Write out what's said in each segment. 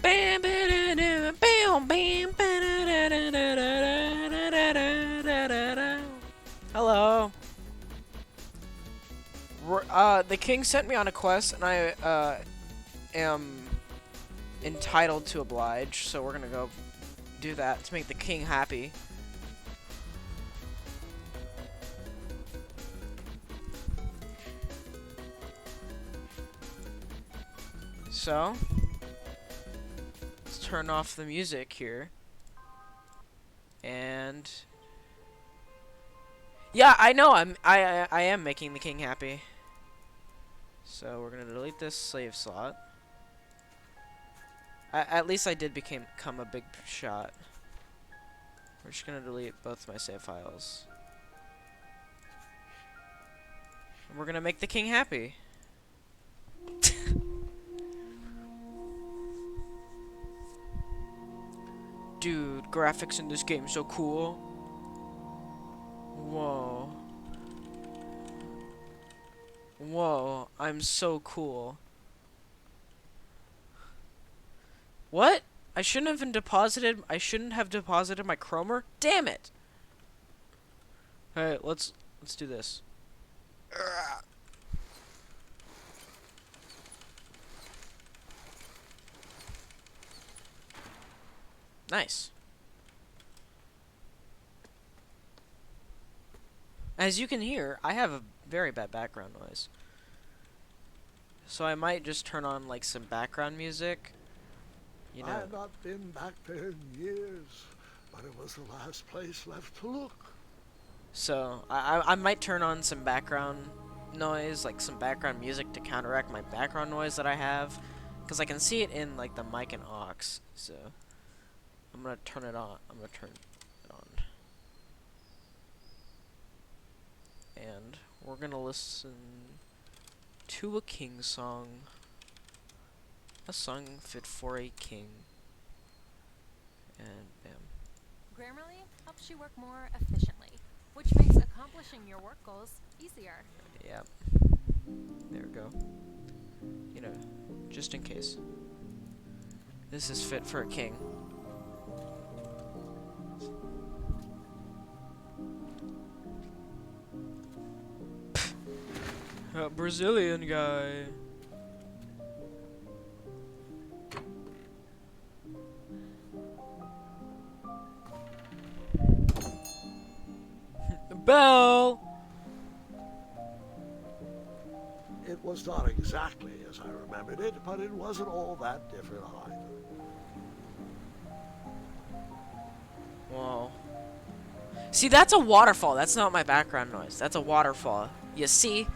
Bam, ba-da-da, bam, bam, ba-da-da-da-da-da-da-da-da-da-da. Hello. The king sent me on a quest, and I am entitled to oblige. So we're gonna go do that to make the king happy. So let's turn off the music here, and yeah, I know I am making the king happy. So we're gonna delete this slave slot. At least I did become a big shot. We're just gonna delete both my save files. And we're gonna make the king happy. Dude, graphics in this game so cool. Whoa. Whoa, I'm so cool. What? I shouldn't have deposited my chromer? Damn it. Alright, let's do this. Nice. As you can hear, I have a very bad background noise. So I might just turn on like some background music. You know. I have not been back there in years, but it was the last place left to look. So I might turn on some background noise, like some background music to counteract my background noise that I have, because I can see it in like the mic and aux. So I'm gonna turn it on. I'm gonna turn it on, and we're gonna listen to a king song, a song fit for a king, and bam. Grammarly helps you work more efficiently, which makes accomplishing your work goals easier. Yep. There we go. You know, just in case. This is fit for a king. A Brazilian guy. Bell. It was not exactly as I remembered it, but it wasn't all that different either. Whoa. See, that's a waterfall. That's not my background noise. That's a waterfall. You see?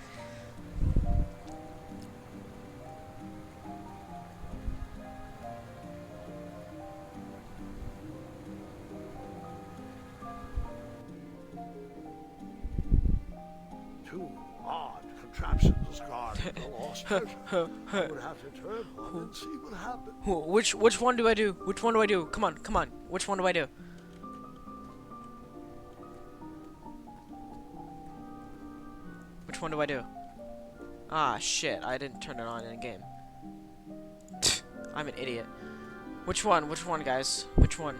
Two odd contraptions guarding the lost treasure. I would have to turn one and see what happened. Which one do I do? Which one do I do? Come on, come on. Which one do I do? Which one do I do? Ah, shit. I didn't turn it on in game. I'm an idiot. Which one? Which one, guys? Which one?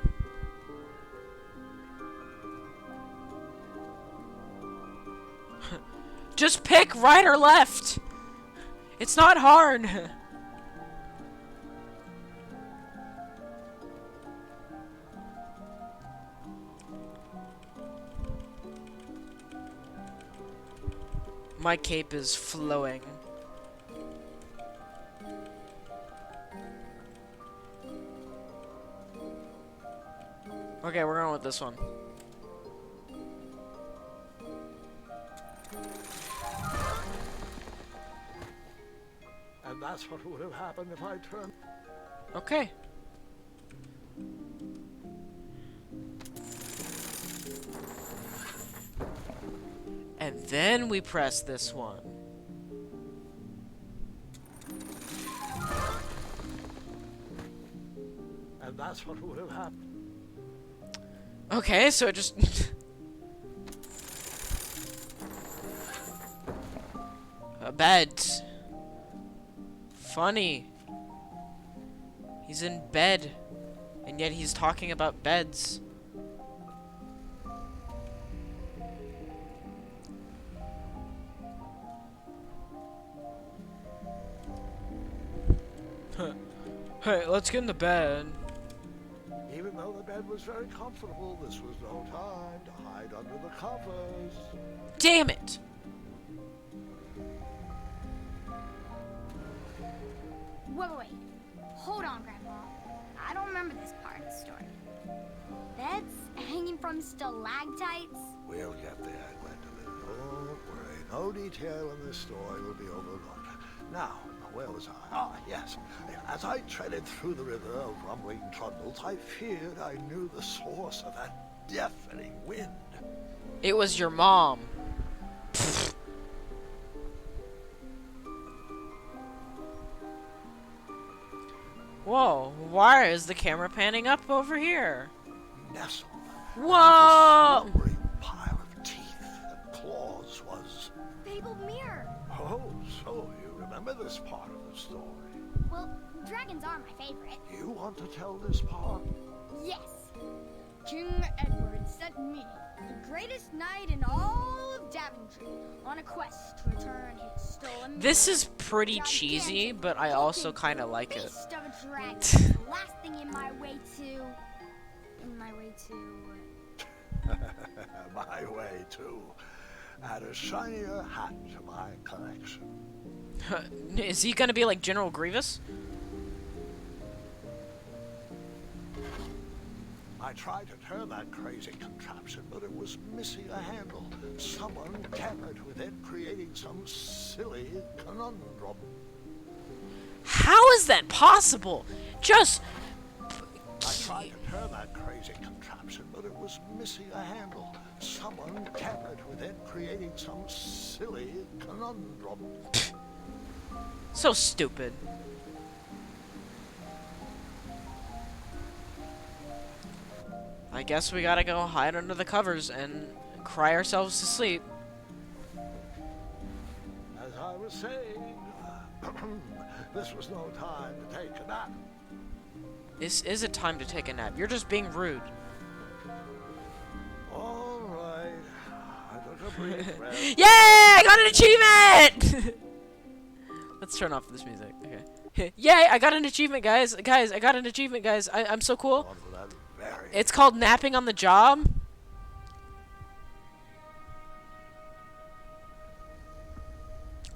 Just pick right or left. It's not hard. My cape is flowing. Okay, we're going with this one. And that's what would have happened if I turned. Okay. And then we press this one. And that's what would have happened. Okay, so it just... A bed. Funny. He's in bed, and yet he's talking about beds. Hey, let's get into bed. Even though the bed was very comfortable, this was no time to hide under the covers. Damn it! Wait. Hold on, Grandma. I don't remember this part of the story. Beds hanging from stalactites? We'll get there, Gwendolyn. Don't worry. No detail in this story will be overlooked. Now, where was I? Ah, yes. As I treaded through the river of rumbling trundles, I feared I knew the source of that deafening wind. It was your mom. Whoa, why is the camera panning up over here? Nestled. Whoa! A slumbering pile of teeth and claws was... Fabled mirror. Oh, so you remember this part of the story. Well, dragons are my favorite. You want to tell this part? Yes. King Edward sent me, the greatest knight in all of Daventry, on a quest to return his stolen This mirror. is pretty cheesy, but I also kind of like it. Beast of a dragon. The last thing in my way to... My way, too. Add a shinier hat to my collection. Is he gonna be like General Grievous? I tried to turn that crazy contraption, but it was missing a handle. Someone tampered with it, creating some silly conundrum. How is that possible? Just... I tried to turn that crazy contraption, but it was missing a handle. Someone tampered with it, creating some silly conundrum. So stupid. I guess we gotta go hide under the covers and cry ourselves to sleep. As I was saying, this was no time to take a nap. This is a time to take a nap. You're just being rude. All right, I took a brief rest. Yay! I got an achievement! Let's turn off this music. Okay. Yay! I got an achievement, guys. Guys, I got an achievement, guys. I'm so cool. On to that very It's called napping on the job.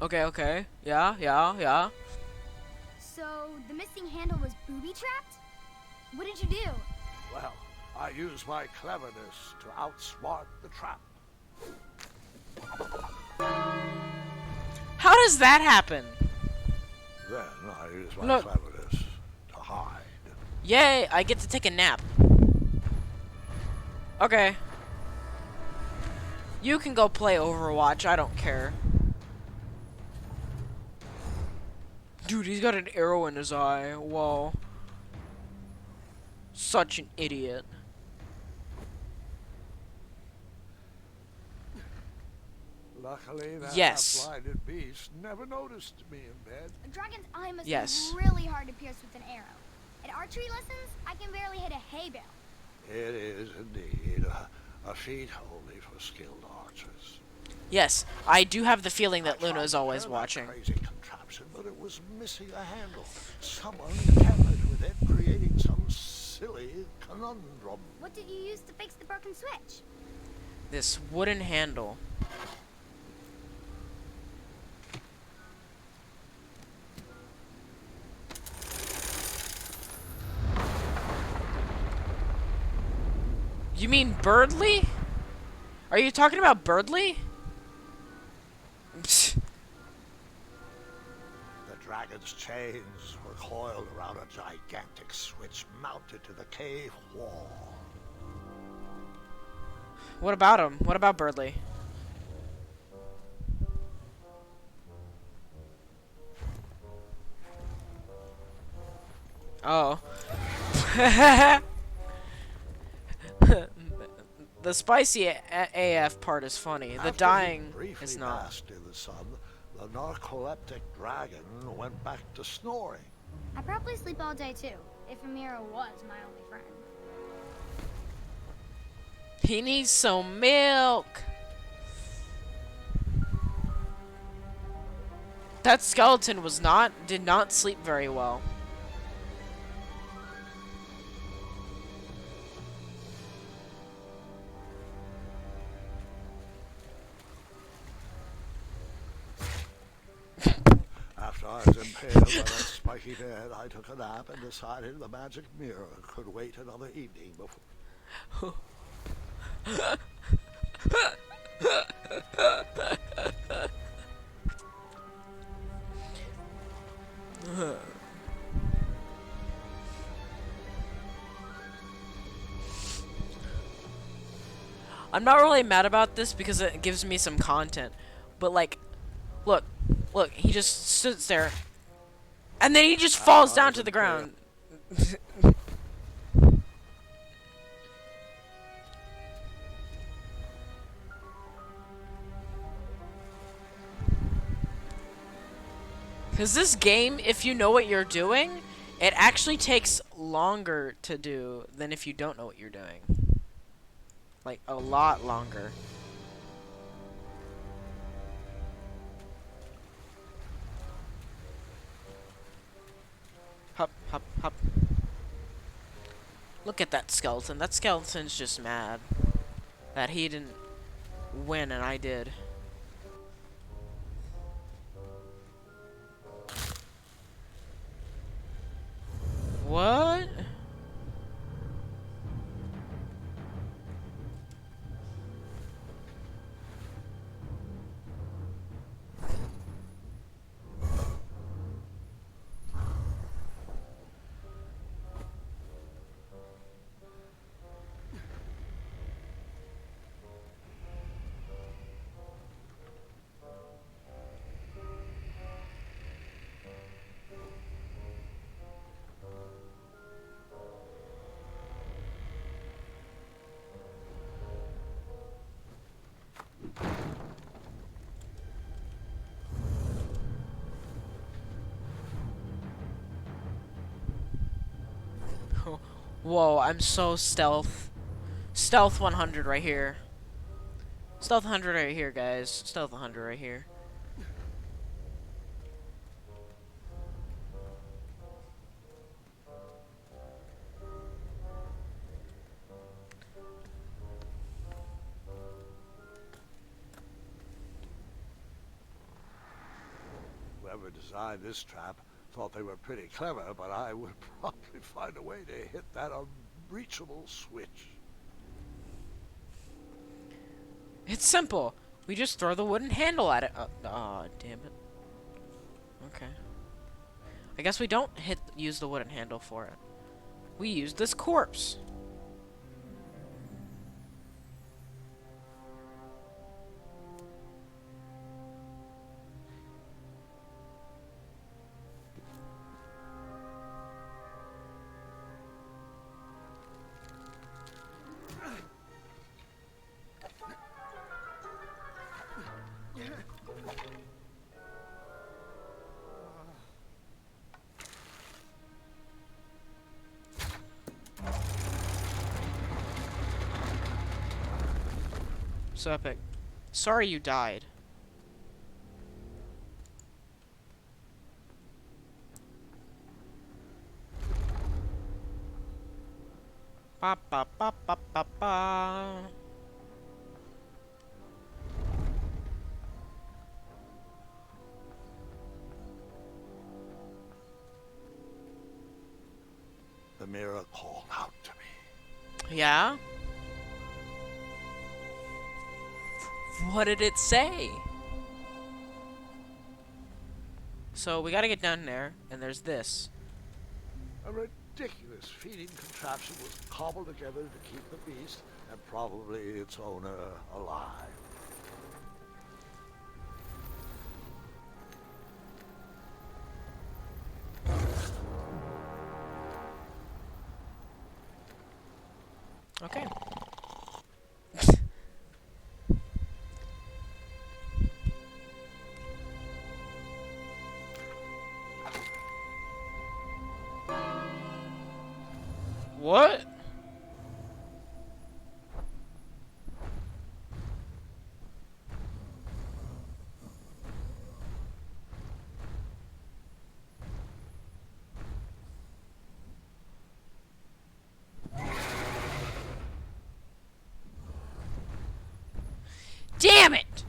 Okay. Yeah. So, the missing handle was booby-trapped? What did you do? well. I used my cleverness to outsmart the trap. How does that happen? Then I used my Look. cleverness to hide. Yay! I get to take a nap. Okay. You can go play Overwatch. I don't care. Dude, he's got an arrow in his eye. Whoa. Such an idiot. Luckily, that Yes. half-blinded beast never noticed me in bed. A dragon's eye must Yes. be really hard to pierce with an arrow. At archery lessons, I can barely hit a hay bale. It is indeed a feat only for skilled archers. Yes, I do have the feeling that I tried Luna is to always turn that watching. Crazy contraption, but it was missing a handle. Someone tampered with it, creating some silly conundrum. What did you use to fix the broken switch? This wooden handle. You mean Birdly? Are you talking about Birdly? Psst. The dragon's chains were coiled around a gigantic switch mounted to the cave wall. What about him? What about Birdly? Oh. The spicy AF part is funny. The After he dying briefly is not. basked in the sun, the narcoleptic dragon went back to snoring. I probably sleep all day too. if Amira was my only friend. He needs some milk. That skeleton did not sleep very well. After I was impaled by that spiky bed, I took a nap and decided the magic mirror could wait another evening before. I'm not really mad about this because it gives me some content. But like, look, he just sits there. And then he just falls down to the ground. Because this game, if you know what you're doing, it actually takes longer to do than if you don't know what you're doing. Like, a lot longer. Hup, hup, hup. Look at that skeleton. That skeleton's just mad that he didn't win and I did. What? Whoa, I'm so stealth. Stealth 100 right here. Stealth 100 right here, guys. Stealth 100 right here. Whoever designed this trap thought they were pretty clever, but I would probably find a way to hit that unreachable switch. It's simple. We just throw the wooden handle at it. Aw, damn it. Okay. I guess we don't use the wooden handle for it. We use this corpse. So epic. Sorry you died. Ba ba ba ba ba ba. The mirror called out to me. Yeah? What did it say? So we gotta get down there, and there's this. A ridiculous feeding contraption was cobbled together to keep the beast, and probably its owner, alive. Okay. Damn it!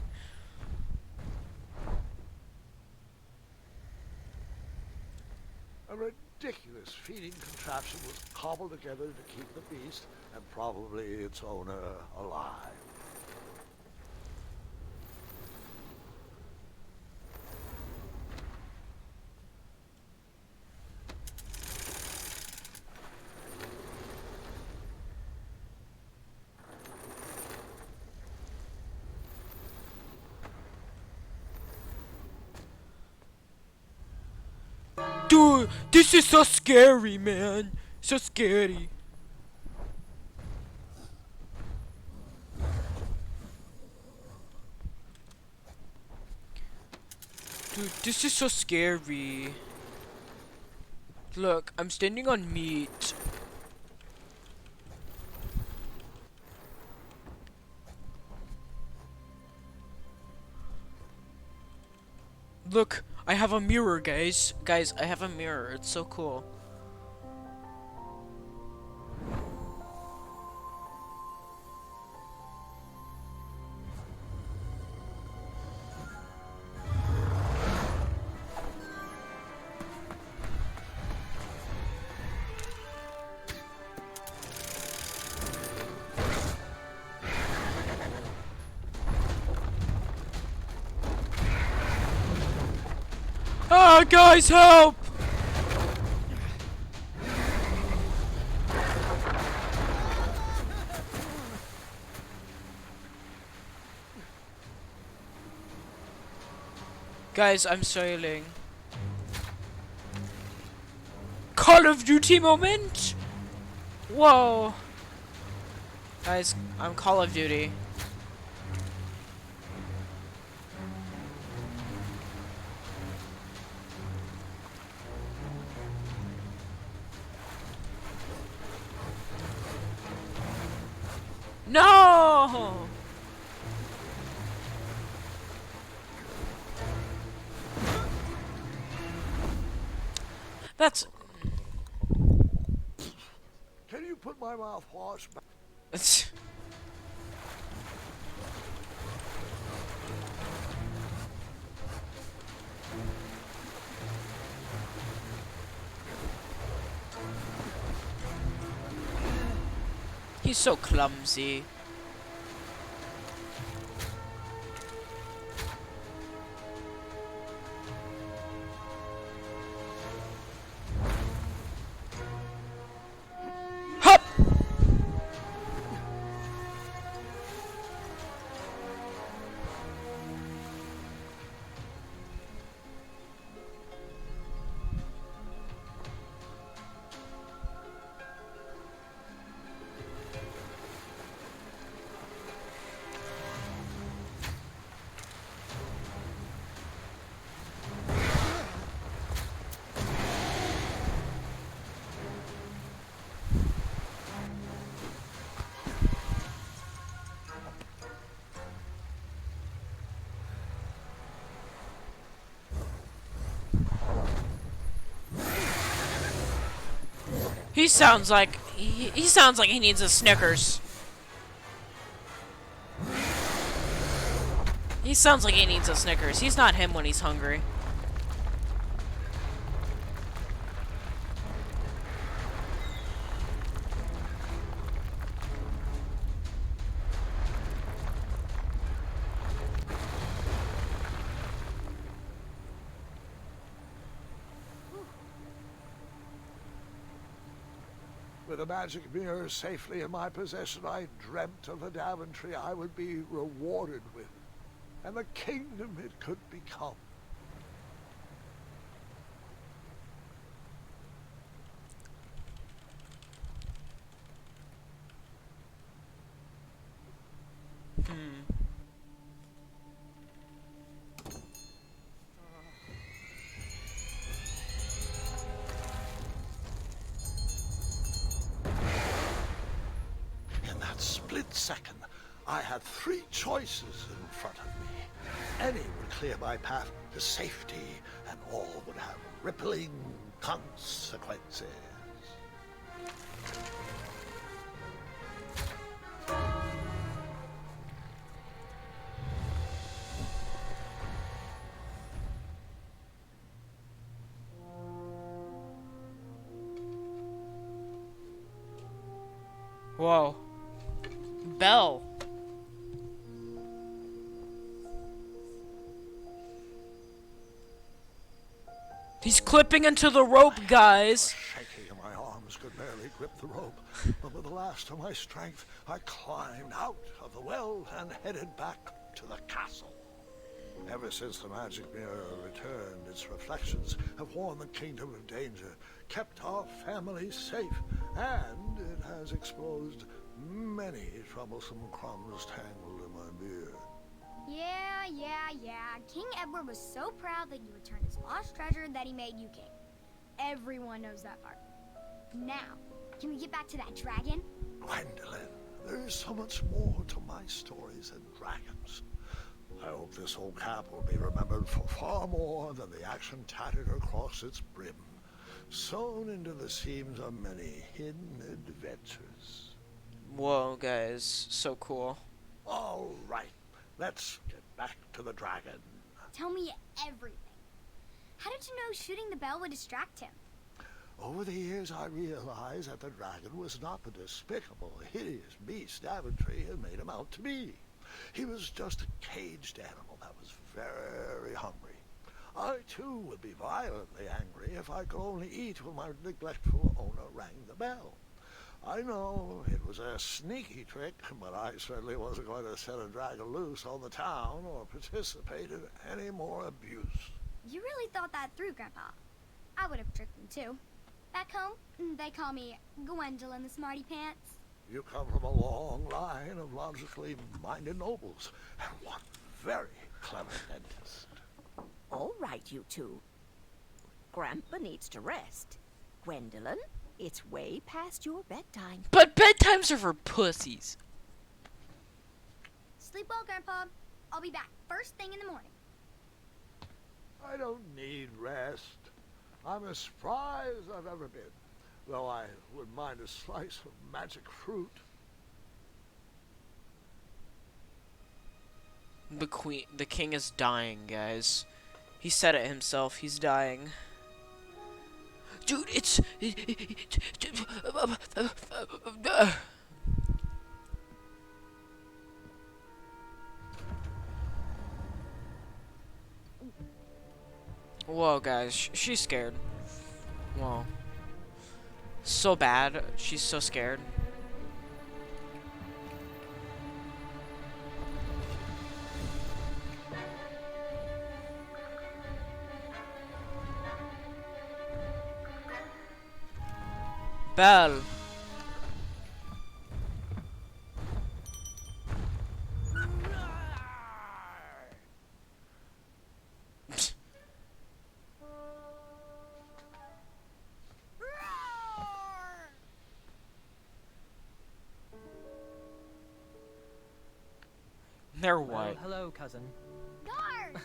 A ridiculous feeding contraption was cobbled together to keep the beast, and probably its owner, alive. Dude, this is so scary, man. So scary. Dude, this is so scary. Look, I'm standing on meat. Look, I have a mirror, guys. Guys, I have a mirror. It's so cool. Ah, guys, help! Guys, I'm sailing. Call of Duty moment? Whoa. Guys, I'm Call of Duty. No! That's... Can you put my mouthwash back? It's... He's so clumsy. Hup! He sounds like he sounds like he needs a Snickers. He sounds like he needs a Snickers. He's not him when he's hungry. With a magic mirror safely in my possession, I dreamt of a Daventry I would be rewarded with, and the kingdom it could become. In that split second, I had three choices in front of me. Any would clear my path to safety, and all would have rippling consequences. Whoa. Bell. He's clipping into the rope, guys. Shaky, and my arms could barely grip the rope. But with the last of my strength, I climbed out of the well and headed back to the castle. Ever since the magic mirror returned, its reflections have warned the kingdom of danger, kept our family safe, and it has exposed many troublesome crumbs tangled in my beard. Yeah. King Edward was so proud that you returned his lost treasure that he made you king. Everyone knows that part. Now, can we get back to that dragon? Gwendolyn, there is so much more to my stories than dragons. I hope this old cap will be remembered for far more than the action tattered across its brim, sewn into the seams of many hidden adventures. Whoa, guys. So cool. All right, let's get back to the dragon. Tell me everything. How did you know shooting the bell would distract him? Over the years, I realized that the dragon was not the despicable, hideous beast Daventry had made him out to be. He was just a caged animal that was very hungry. I, too, would be violently angry if I could only eat when my neglectful owner rang the bell. I know it was a sneaky trick, but I certainly wasn't going to set a dragon loose on the town or participate in any more abuse. You really thought that through, Grandpa. I would have tricked him, too. Back home, they call me Gwendolyn the Smarty Pants. You come from a long line of logically minded nobles, and one very clever dentist. All right, you two. Grandpa needs to rest. Gwendolyn, it's way past your bedtime. But bedtimes are for pussies. Sleep well, Grandpa. I'll be back first thing in the morning. I don't need rest. I'm as spry as I've ever been, though I wouldn't mind a slice of magic fruit. The king is dying, guys. He said it himself. He's dying. Dude, it's... Whoa, guys. She's scared. Whoa. So bad. She's so scared. Belle. They're Well, white. hello, cousin. Guards!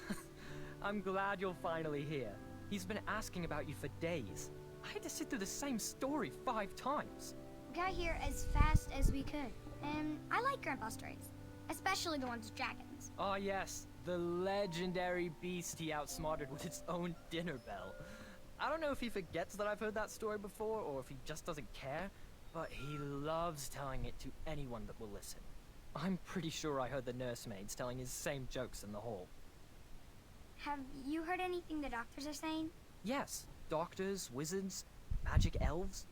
I'm glad you're finally here. He's been asking about you for days. I had to sit through the same story 5 times. We got here as fast as we could. And I like Grandpa's stories, especially the ones with dragons. Ah, yes, the legendary beast he outsmarted with its own dinner bell. I don't know if he forgets that I've heard that story before or if he just doesn't care, but he loves telling it to anyone that will listen. I'm pretty sure I heard the nursemaids telling his same jokes in the hall. Have you heard anything the doctors are saying? Yes, doctors, wizards, magic elves.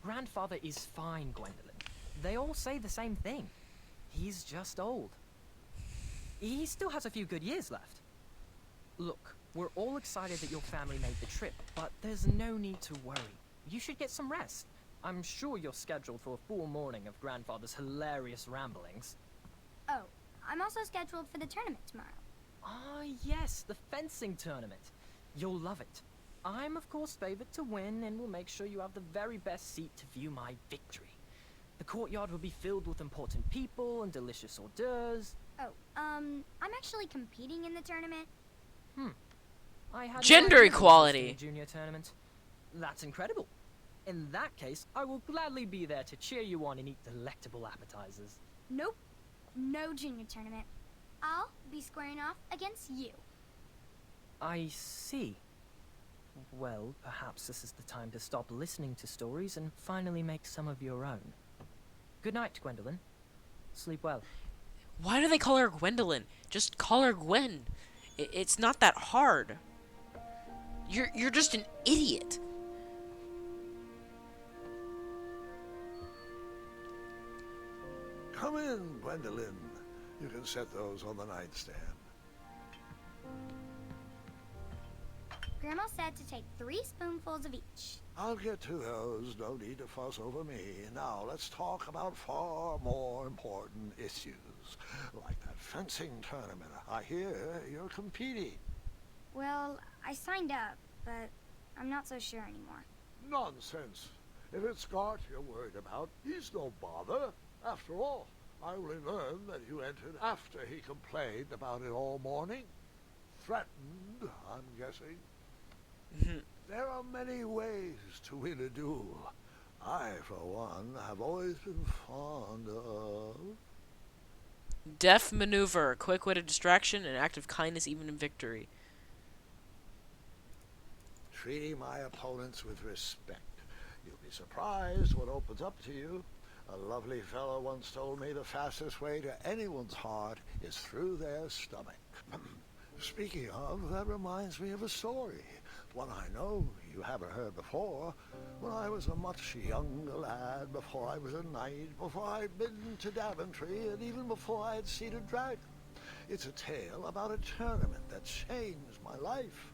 Grandfather is fine, Gwendolyn. They all say the same thing. He's just old. He still has a few good years left. Look, we're all excited that your family made the trip, but there's no need to worry. You should get some rest. I'm sure you're scheduled for a full morning of Grandfather's hilarious ramblings. Oh, I'm also scheduled for the tournament tomorrow. Ah, yes, the fencing tournament. You'll love it. I'm, of course, favored to win and will make sure you have the very best seat to view my victory. The courtyard will be filled with important people and delicious hors d'oeuvres. Oh, I'm actually competing in the tournament. I had no Gender idea you were equality. hosting a junior tournament. That's incredible. In that case, I will gladly be there to cheer you on and eat delectable appetizers. Nope, no junior tournament. I'll be squaring off against you. I see. Well, perhaps this is the time to stop listening to stories and finally make some of your own. Good night, Gwendolyn. Sleep well. Why do they call her Gwendolyn? Just call her Gwen. It's not that hard. You're just an idiot. Come in, Gwendolyn. You can set those on the nightstand. Grandma said to take 3 spoonfuls of each. I'll get to those. No need to fuss over me. Now, let's talk about far more important issues. Like that fencing tournament. I hear you're competing. Well, I signed up, but I'm not so sure anymore. Nonsense. If it's Scott you're worried about, he's no bother. After all, I only learned that you entered after he complained about it all morning. Threatened, I'm guessing. There are many ways to win a duel. I, for one, have always been fond of... Deft maneuver, quick-witted distraction, and act of kindness even in victory. treating my opponents with respect. You'll be surprised what opens up to you. A lovely fellow once told me the fastest way to anyone's heart is through their stomach. Speaking of, that reminds me of a story. One I know you haven't heard before. When I was a much younger lad, before I was a knight, before I'd been to Daventry, and even before I had seen a dragon. It's a tale about a tournament that changed my life.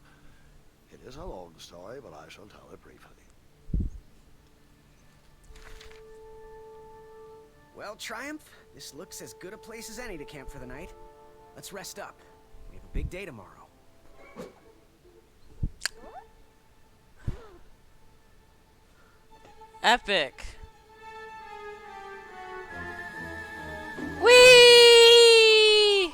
It is a long story, but I shall tell it briefly. Well, Triumph, this looks as good a place as any to camp for the night. Let's rest up. We have a big day tomorrow. Epic. Whee!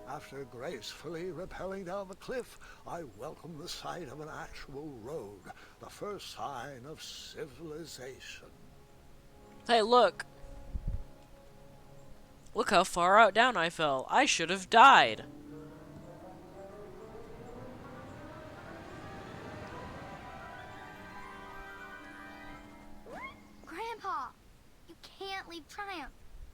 After gracefully rappelling down the cliff, I welcomed the sight of an actual road, the first sign of civilization. Hey, look. Look how far out down I fell. I should have died. Grandpa, you can't leave Triumph.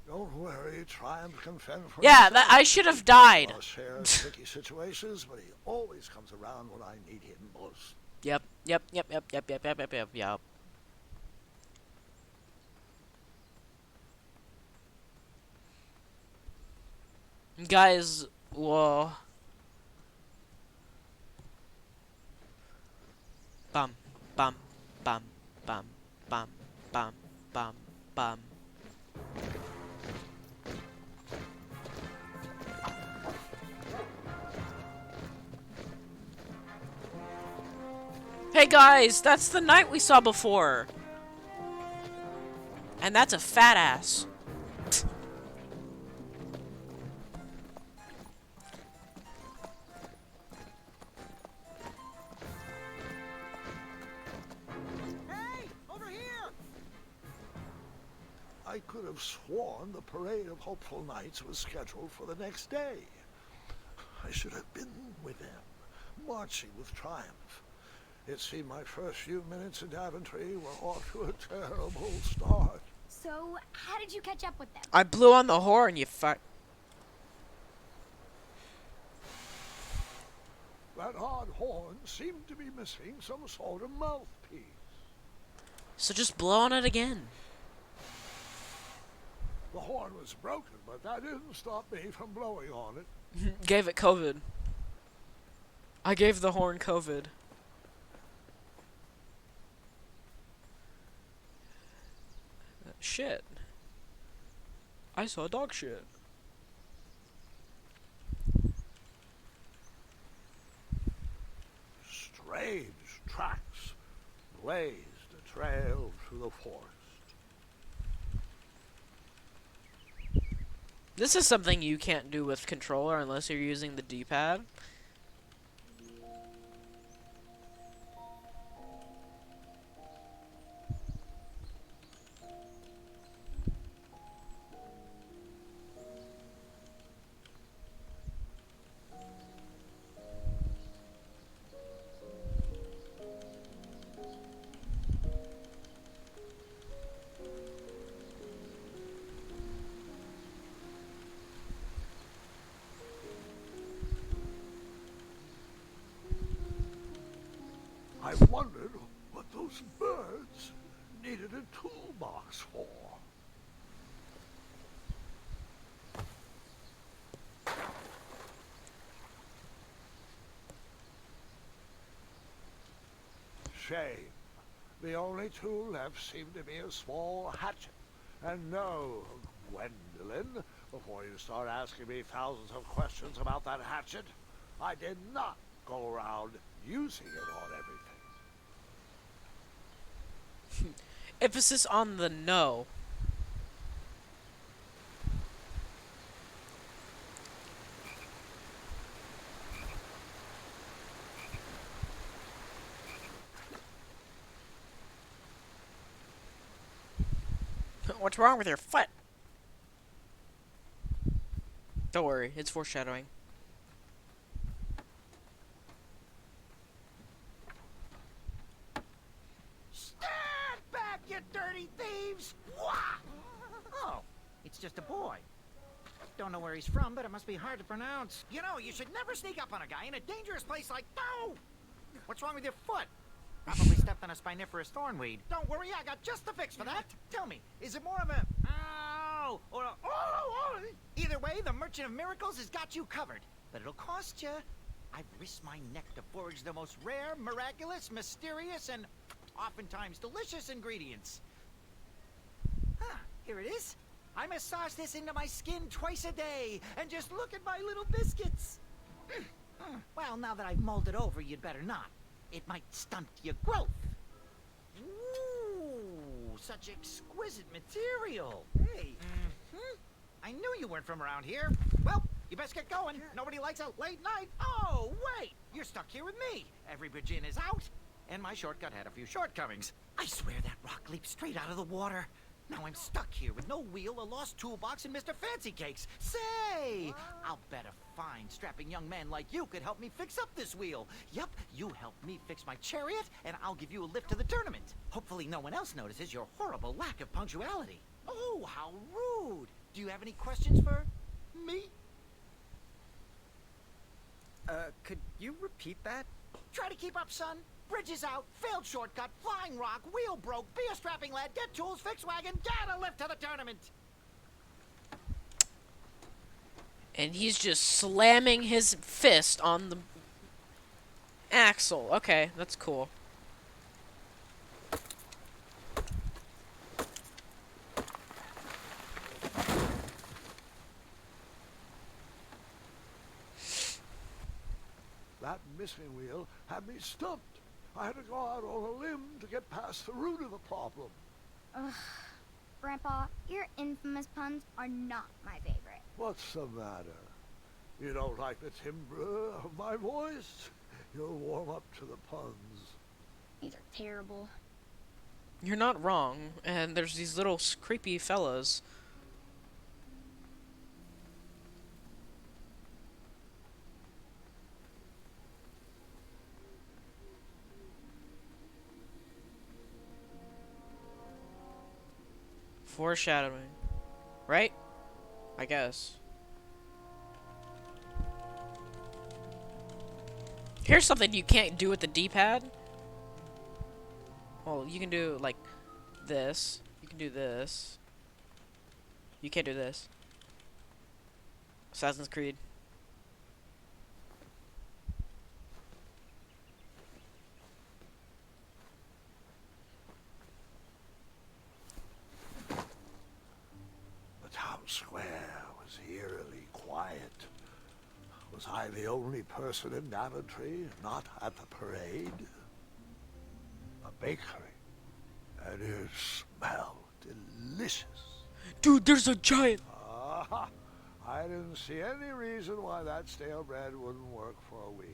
Don't worry, Triumph can fend for Yeah, himself. I should have died. I'll share tricky situations, but he always comes around when I need him most. Yep. Guys, whoa. Bum, bum, bum, bum, bum, bum, bum, bum. Hey guys, that's the knight we saw before. And that's a fat ass. I could have sworn the parade of hopeful knights was scheduled for the next day. I should have been with them, marching with Triumph. It seemed my first few minutes in Daventry were off to a terrible start. So, how did you catch up with them? I blew on the horn, you fuck. That odd horn seemed to be missing some sort of mouthpiece. So just blow on it again. The horn was broken, but that didn't stop me from blowing on it. Gave it COVID. I gave the horn COVID. Shit. I saw dog shit. Strange tracks blazed trail through the forest. This is something you can't do with controller unless you're using the D-pad. I wondered what those birds needed a toolbox for. Shame. The only tool left seemed to be a small hatchet. And no, Gwendolyn, before you start asking me thousands of questions about that hatchet, I did not go around using it on everything. Emphasis on the no. What's wrong with your foot? Don't worry, it's foreshadowing. Stand back, you dirty thieves! Wah! Oh, it's just a boy. Don't know where he's from, but it must be hard to pronounce. You know, you should never sneak up on a guy in a dangerous place like... No! What's wrong with your foot? Probably stepped on a spiniferous thornweed. Don't worry, I got just the fix for that. Tell me, is it more of a... Ow! Or a... Oh! Either way, the Merchant of Miracles has got you covered. But it'll cost you. I've risked my neck to forage the most rare, miraculous, mysterious, and oftentimes delicious ingredients. Huh, here it is. I massage this into my skin twice a day, and just look at my little biscuits. Well, now that I've mulled it over, you'd better not. It might stunt your growth. Ooh, such exquisite material. Hey. I knew you weren't from around here. Well, you best get going. Nobody likes a late night. Oh, wait. You're stuck here with me. Every bridge in is out. And my shortcut had a few shortcomings. I swear that rock leaped straight out of the water. Now I'm stuck here with no wheel, a lost toolbox, and Mr. Fancy Cakes. Say, I'll bet a fine, strapping young man like you could help me fix up this wheel. Yup, you help me fix my chariot, and I'll give you a lift to the tournament. Hopefully no one else notices your horrible lack of punctuality. Oh, how rude. Do you have any questions for me? Could you repeat that? Try to keep up, son. Bridge is out, failed shortcut, flying rock, wheel broke, be a strapping lad, get tools, fix wagon, get a lift to the tournament. And he's just slamming his fist on the axle. Okay, that's cool. That missing wheel had me stumped. I had to go out on a limb to get past the root of the problem. Ugh. Grandpa, your infamous puns are not my favorite. What's the matter? You don't like the timbre of my voice? You'll warm up to the puns. These are terrible. You're not wrong. And there's these little creepy fellas. Foreshadowing. Right? I guess. Here's something you can't do with the D-pad. Well, you can do like this. You can do this. You can't do this. Assassin's Creed. The town square was eerily quiet. Was I the only person in Daventry not at the parade? A bakery, And it smelled delicious. Dude, there's a giant. Ah, I didn't see any reason why that stale bread wouldn't work for a wheel.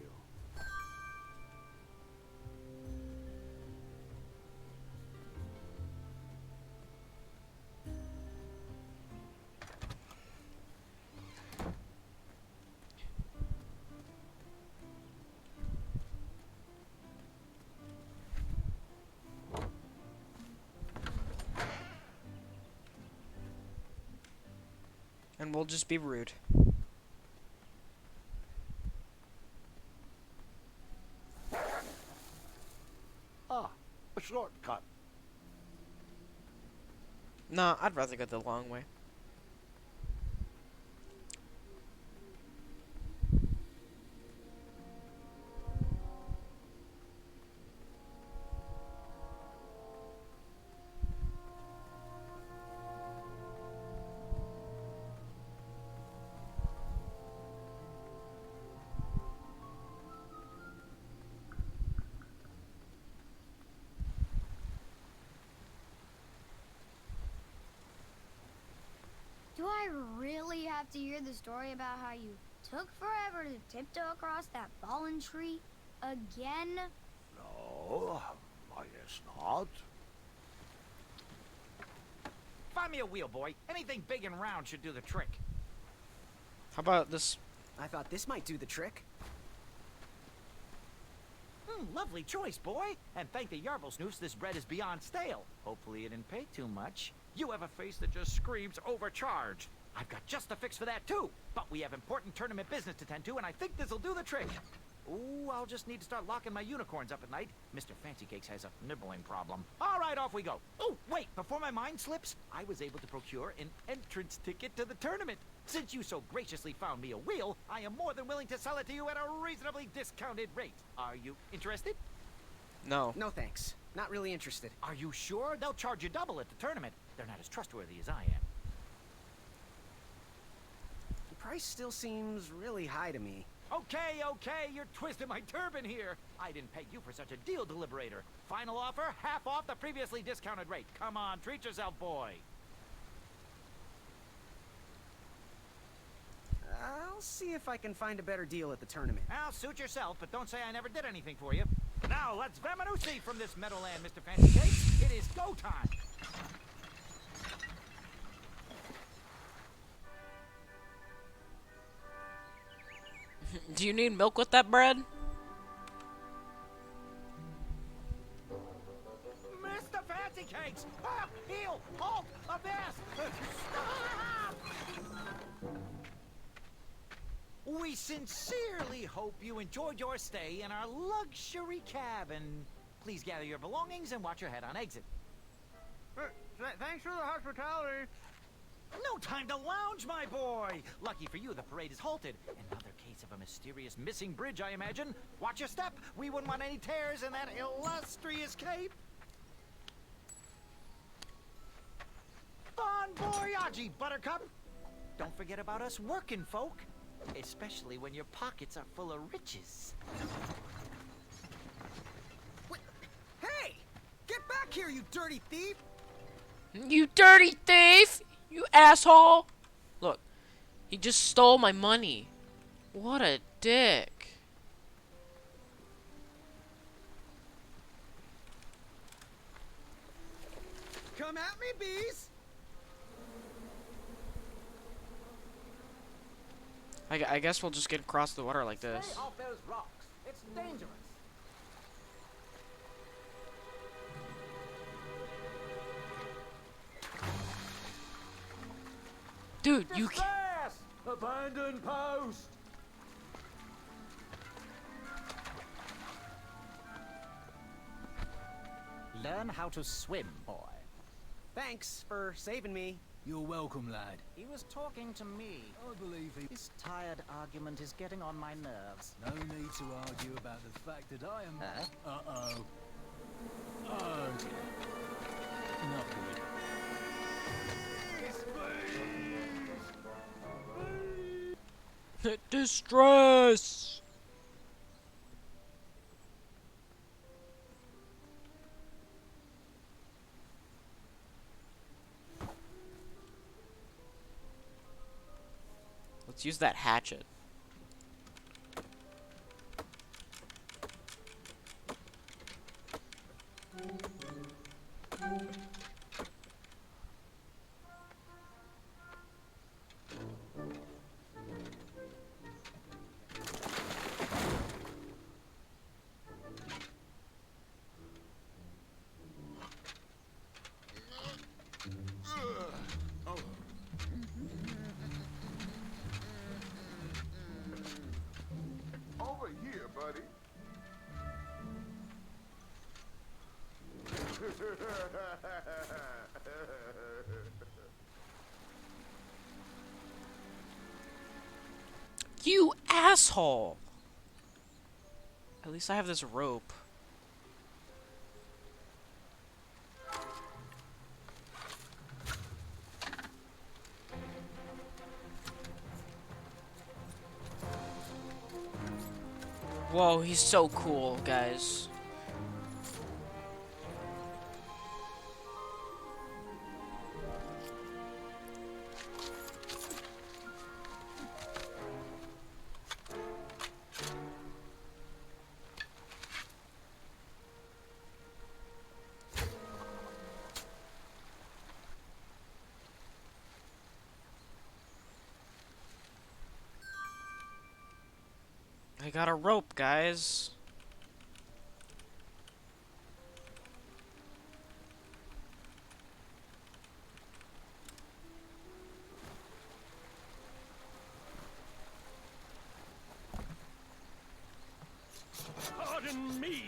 And we'll just be rude. Ah, a shortcut. Nah, I'd rather go the long way. Do I really have to hear the story about how you took forever to tiptoe across that fallen tree again? No, I guess not. Find me a wheel, boy. Anything big and round should do the trick. How about this? I thought this might do the trick. Lovely choice, boy. And thank the Yarblesnoofs, this bread is beyond stale. Hopefully it didn't pay too much. You have a face that just screams overcharged. I've got just the fix for that, too. But we have important tournament business to tend to, and I think this'll do the trick. Ooh, I'll just need to start locking my unicorns up at night. Mr. Fancy Cakes has a nibbling problem. All right, off we go. Oh, wait, before my mind slips, I was able to procure an entrance ticket to the tournament. Since you so graciously found me a wheel, I am more than willing to sell it to you at a reasonably discounted rate. Are you interested? No. No thanks. Not really interested. Are you sure? They'll charge you double at the tournament. They're not as trustworthy as I am. The price still seems really high to me. Okay, you're twisting my turban here. I didn't peg you for such a deal, Deliberator. Final offer, half off the previously discounted rate. Come on, treat yourself, boy. I'll see if I can find a better deal at the tournament. Now, suit yourself, but don't say I never did anything for you. Now, let's Vamanusi from this Meadowland, Mr. Fancy Cakes. It is go time. Do you need milk with that bread? Mr. Fancy Cakes! Ah, heel! Halt! Avast! Stop! We sincerely hope you enjoyed your stay in our luxury cabin. Please gather your belongings and watch your head on exit. Thanks for the hospitality. No time to lounge, my boy! Lucky for you, the parade is halted. Another case of a mysterious missing bridge, I imagine. Watch your step. We wouldn't want any tears in that illustrious cape. Bon voyage, Buttercup! Don't forget about us working folk. Especially when your pockets are full of riches. Wait, hey! Get back here, you dirty thief! You dirty thief! You asshole! Look, he just stole my money. What a dick. Come at me, bees! I guess we'll just get across the water like this. Stay off those rocks. It's dangerous. Dude, you can't. Abandoned post. Learn how to swim, boy. Thanks for saving me. You're welcome, lad. He was talking to me. I believe he... This tired argument is getting on my nerves. No need to argue about the fact that I am... Huh? Uh-oh. Oh, dear. Not good. Distress! Let's use that hatchet. Over here, buddy. You asshole! At least I have this rope. Whoa, he's so cool, guys. I got a rope, guys. Pardon me.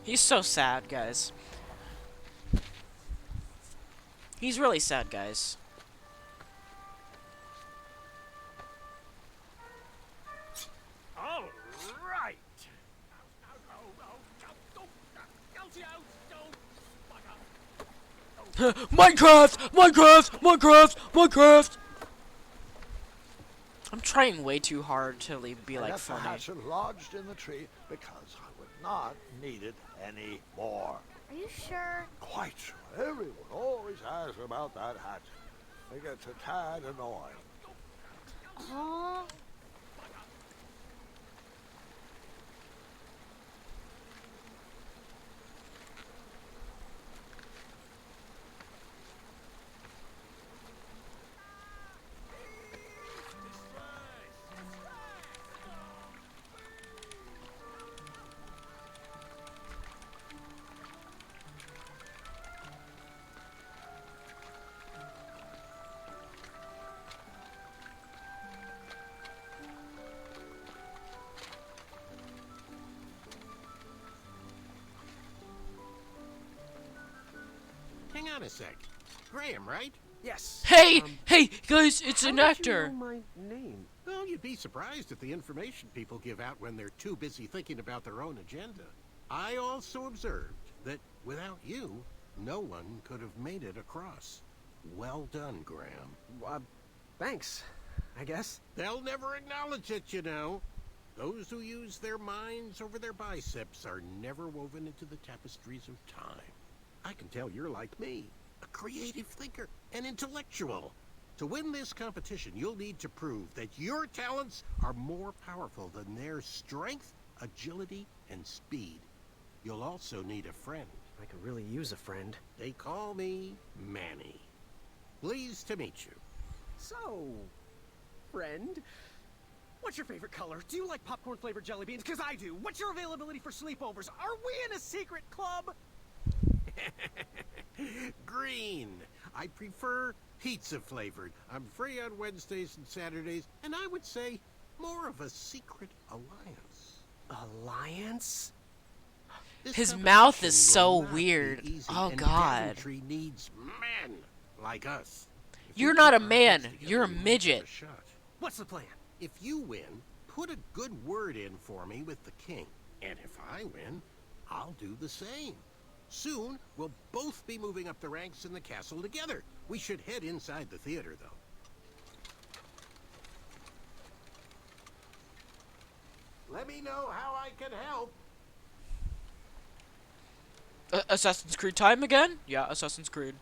He's so sad, guys. He's really sad, guys. All right. Minecraft! Minecraft! Minecraft! Minecraft! I'm trying way too hard to be I like left the funny. hatchet lodged in the tree because I would not need it anymore. Are you sure? Quite sure. Everyone always asks about that hatchet. It gets a tad annoying. Huh? Hang on a sec. Graham, right? Yes. Hey! Hey, guys, it's an How did actor! you know my name? Well, you'd be surprised at the information people give out when they're too busy thinking about their own agenda. I also observed that without you, no one could have made it across. Well done, Graham. Thanks, I guess. They'll never acknowledge it, you know. Those who use their minds over their biceps are never woven into the tapestries of time. I can tell you're like me, a creative thinker, an intellectual. To win this competition, you'll need to prove that your talents are more powerful than their strength, agility, and speed. You'll also need a friend. I could really use a friend. They call me Manny. Pleased to meet you. So, friend, what's your favorite color? Do you like popcorn-flavored jelly beans? Because I do. What's your availability for sleepovers? Are we in a secret club? Green. I prefer pizza flavored. I'm free on Wednesdays and Saturdays, and I would say more of a secret alliance. Alliance? This His competition mouth is will so not be weird. easy, Oh, and God. Daventry needs men like us. If You're we not put a our man. heads together, You're a we might have midget. shot. What's the plan? If you win, put a good word in for me with the king. And if I win, I'll do the same. Soon, we'll both be moving up the ranks in the castle together. We should head inside the theater, though. Let me know how I can help. Assassin's Creed time again? Yeah, Assassin's Creed.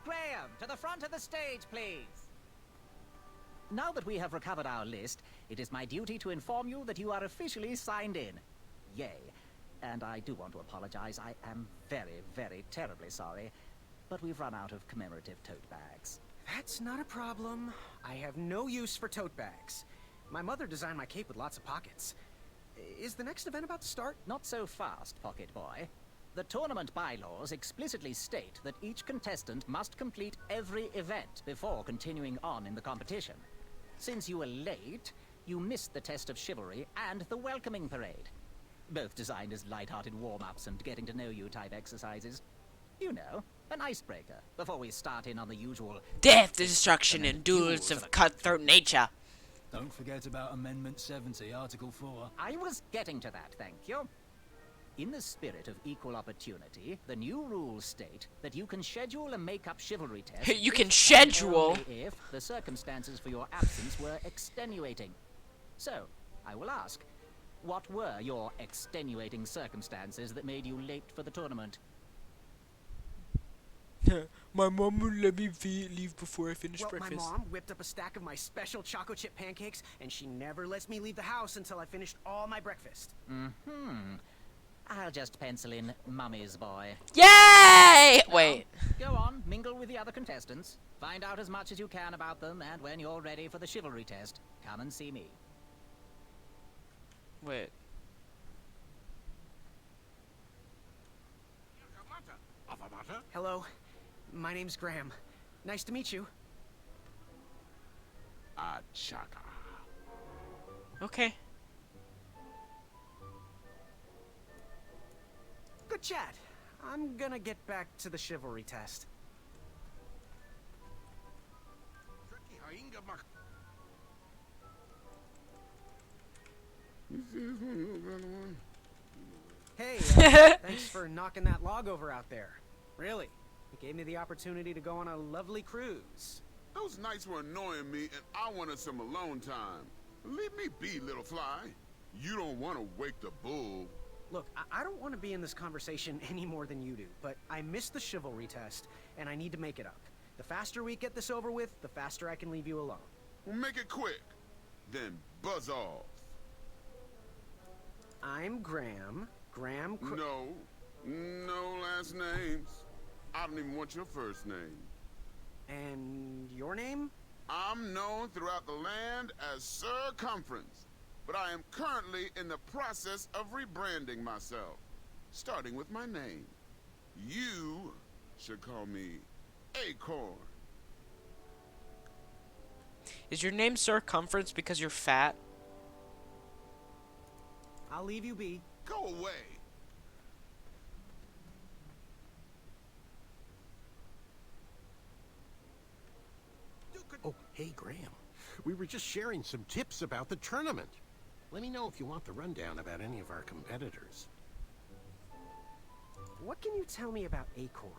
Graham, to the front of the stage, please. Now that we have recovered our list, it is my duty to inform you that you are officially signed in. Yay. And I do want to apologize. I am very, very terribly sorry. But we've run out of commemorative tote bags. That's not a problem. I have no use for tote bags. My mother designed my cape with lots of pockets. Is the next event about to start? Not so fast, Pocket Boy. The tournament bylaws explicitly state that each contestant must complete every event before continuing on in the competition. Since you were late, you missed the test of chivalry and the welcoming parade. Both designed as light-hearted warm-ups and getting-to-know-you type exercises. You know, an icebreaker before we start in on the usual death, destruction, and duels of cutthroat nature. Don't forget about Amendment 70, Article 4. I was getting to that, thank you. In the spirit of equal opportunity, the new rules state that you can schedule a make-up chivalry test. You can if schedule? and only if the circumstances for your absence were extenuating. So, I will ask, what were your extenuating circumstances that made you late for the tournament? My mom would let me leave before I finish Well, breakfast. my mom whipped up a stack of my special chocolate chip pancakes, and she never lets me leave the house until I finished all my breakfast. Mm-hmm. I'll just pencil in Mummy's boy. Yay! Wait. Go on, mingle with the other contestants. Find out as much as you can about them, and when you're ready for the chivalry test, come and see me. Wait. Hello, my name's Graham. Nice to meet you. Chaka. Okay. Good chat. I'm gonna get back to the chivalry test. Hey, thanks for knocking that log over out there. Really, it gave me the opportunity to go on a lovely cruise. Those nights were annoying me, and I wanted some alone time. Leave me be, little fly. You don't want to wake the bull. Look, I don't want to be in this conversation any more than you do, but I missed the chivalry test, and I need to make it up. The faster we get this over with, the faster I can leave you alone. Well, make it quick. Then buzz off. I'm Graham. No last names. I don't even want your first name. And your name? I'm known throughout the land as Circumference, but I am currently in the process of rebranding myself, starting with my name. You should call me Acorn. Is your name Circumference because you're fat? I'll leave you be. Go away. Oh, hey, Graham. We were just sharing some tips about the tournament. Let me know if you want the rundown about any of our competitors. What can you tell me about Acorn?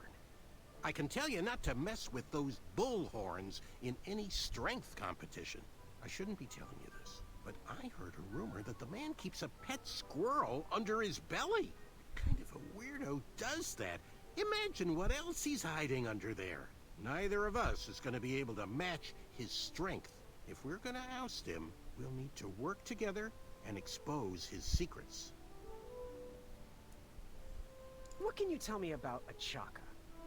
I can tell you not to mess with those bullhorns in any strength competition. I shouldn't be telling you this, but I heard a rumor that the man keeps a pet squirrel under his belly. Kind of a weirdo does that. Imagine what else he's hiding under there. Neither of us is going to be able to match his strength. If we're going to oust him, we'll need to work together and expose his secrets. What can you tell me about Achaka?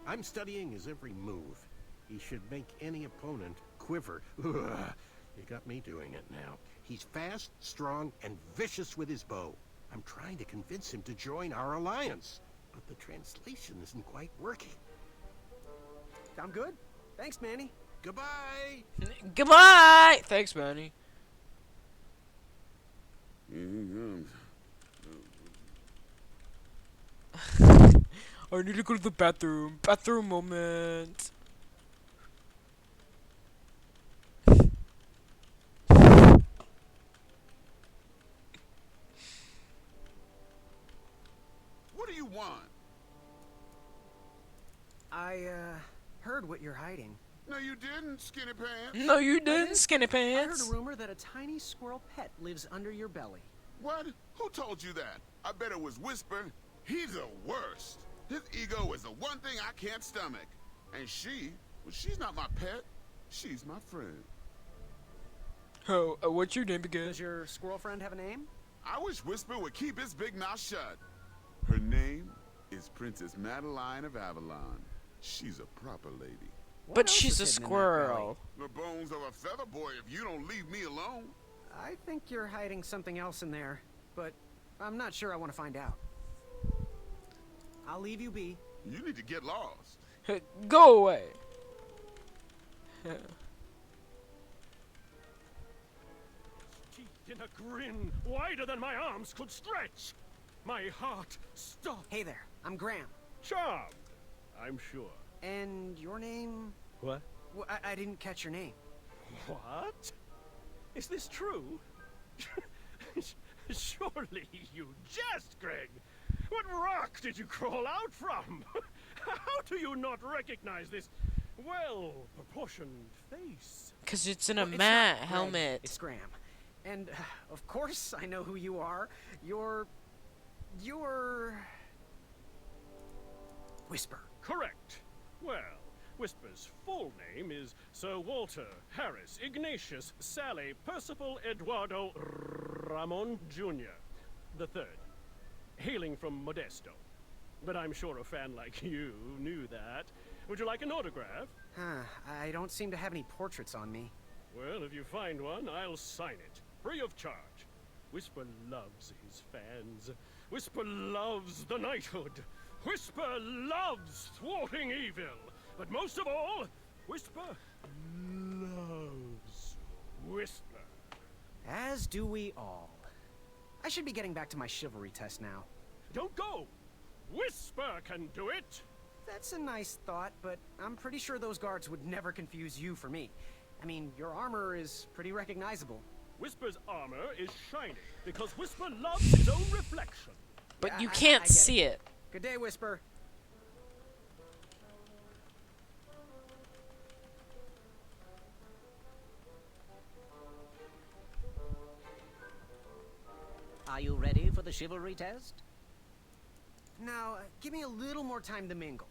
I'm studying his every move. He should make any opponent quiver. Ugh, you got me doing it now. He's fast, strong, and vicious with his bow. I'm trying to convince him to join our alliance, but the translation isn't quite working. I'm good. Thanks, Manny. Goodbye! Goodbye! Thanks, Manny. I need to go to the bathroom. Bathroom moment. one. I, heard what you're hiding. No, you didn't, Skinny Pants. No, you didn't, Skinny I heard Pants. a rumor that a tiny squirrel pet lives under your belly. What? Who told you that? I bet it was Whisper. He's the worst. His ego is the one thing I can't stomach. And she, well, she's not my pet. She's my friend. Oh, what's your name again? Does your squirrel friend have a name? I wish Whisper would keep his big mouth shut. Her name is Princess Madeline of Avalon. She's a proper lady. What But else she's a is hidden in that belly? squirrel. The bones of a feather boy if you don't leave me alone. I think you're hiding something else in there, but I'm not sure I want to find out. I'll leave you be. You need to get lost. Go away. Teeth in a grin wider than my arms could stretch. My heart stopped. Hey there, I'm Graham. Charmed, I'm sure. And your name? What? I didn't catch your name. What? Is this true? Surely you jest, Greg. What rock did you crawl out from? How do you not recognize this well-proportioned face? Because it's in a Well, it's mat not Greg, helmet. It's Graham. And, of course, I know who you are. You're... Whisper. Correct. Well, Whisper's full name is Sir Walter Harris Ignatius Sally Percival Eduardo Ramon Jr. the Third, hailing from Modesto. But I'm sure a fan like you knew that. Would you like an autograph? I don't seem to have any portraits on me. Well, if you find one, I'll sign it, free of charge. Whisper loves his fans. Whisper loves the knighthood. Whisper loves thwarting evil. But most of all, Whisper loves Whisper. As do we all. I should be getting back to my chivalry test now. Don't go! Whisper can do it! That's a nice thought, but I'm pretty sure those guards would never confuse you for me. I mean, your armor is pretty recognizable. Whisper's armor is shiny because Whisper loves his own reflection. But Yeah, you I can't get see it. Good day, Whisper. Are you ready for the chivalry test? Now, give me a little more time to mingle.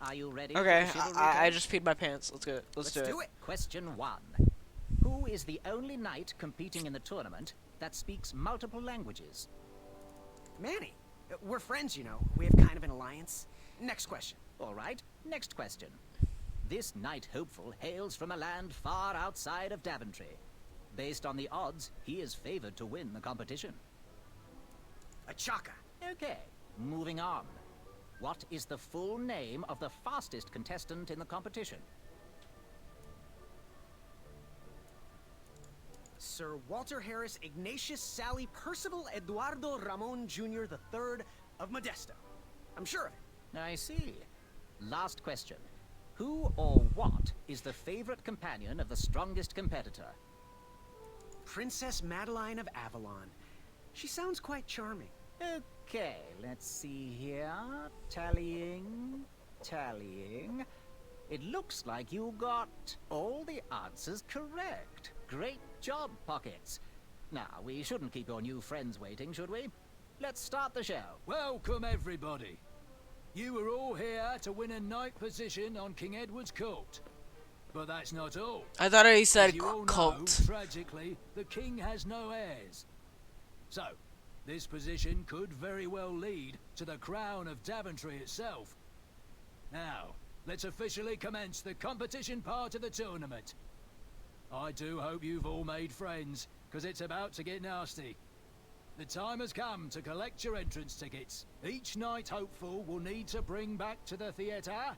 Are you ready for Okay, the chivalry I test? just peed my pants. Let's go. Let's do it. Question 1. Who is the only knight competing in the tournament that speaks multiple languages? Manny. We're friends, you know. We have kind of an alliance. Next question. All right, next question. This knight hopeful hails from a land far outside of Daventry. Based on the odds, he is favored to win the competition. Achaka. Okay, moving on. What is the full name of the fastest contestant in the competition? Sir Walter Harris Ignatius Sally Percival Eduardo Ramon Jr. the Third of Modesto. I'm sure of it. I see. Last question. Who or what is the favorite companion of the strongest competitor? Princess Madeline of Avalon. She sounds quite charming. Okay, let's see here. Tallying. It looks like you got all the answers correct. Great job, Pockets. Now, we shouldn't keep your new friends waiting, should we? Let's start the show. Welcome, everybody. You were all here to win a knight position on King Edward's court. But that's not all. I thought he said As you all know, cult. tragically, the king has no heirs. So, this position could very well lead to the crown of Daventry itself. Now, let's officially commence the competition part of the tournament. I do hope you've all made friends, because it's about to get nasty. The time has come to collect your entrance tickets. Each knight hopeful will need to bring back to the theatre,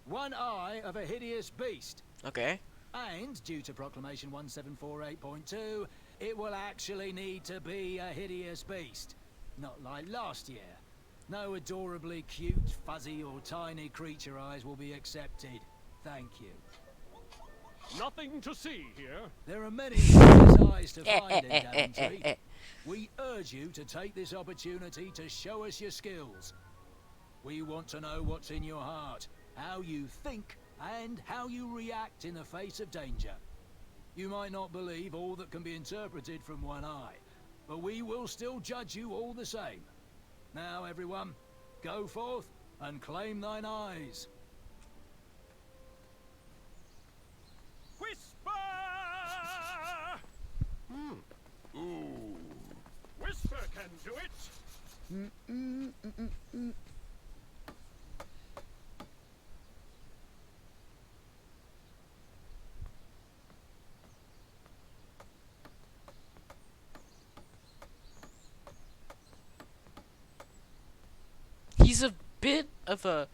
one eye of a hideous beast. Okay. And, due to Proclamation 1748.2, it will actually need to be a hideous beast. Not like last year. No adorably cute, fuzzy or tiny creature eyes will be accepted. Thank you. Nothing to see here. There are many precious eyes to find in Daventry. We urge you to take this opportunity to show us your skills. We want to know what's in your heart, how you think, and how you react in the face of danger. You might not believe all that can be interpreted from one eye, but we will still judge you all the same. Now, everyone, go forth and claim thine eyes. Whisper! Ooh. Whisper can do it. He's a bit of a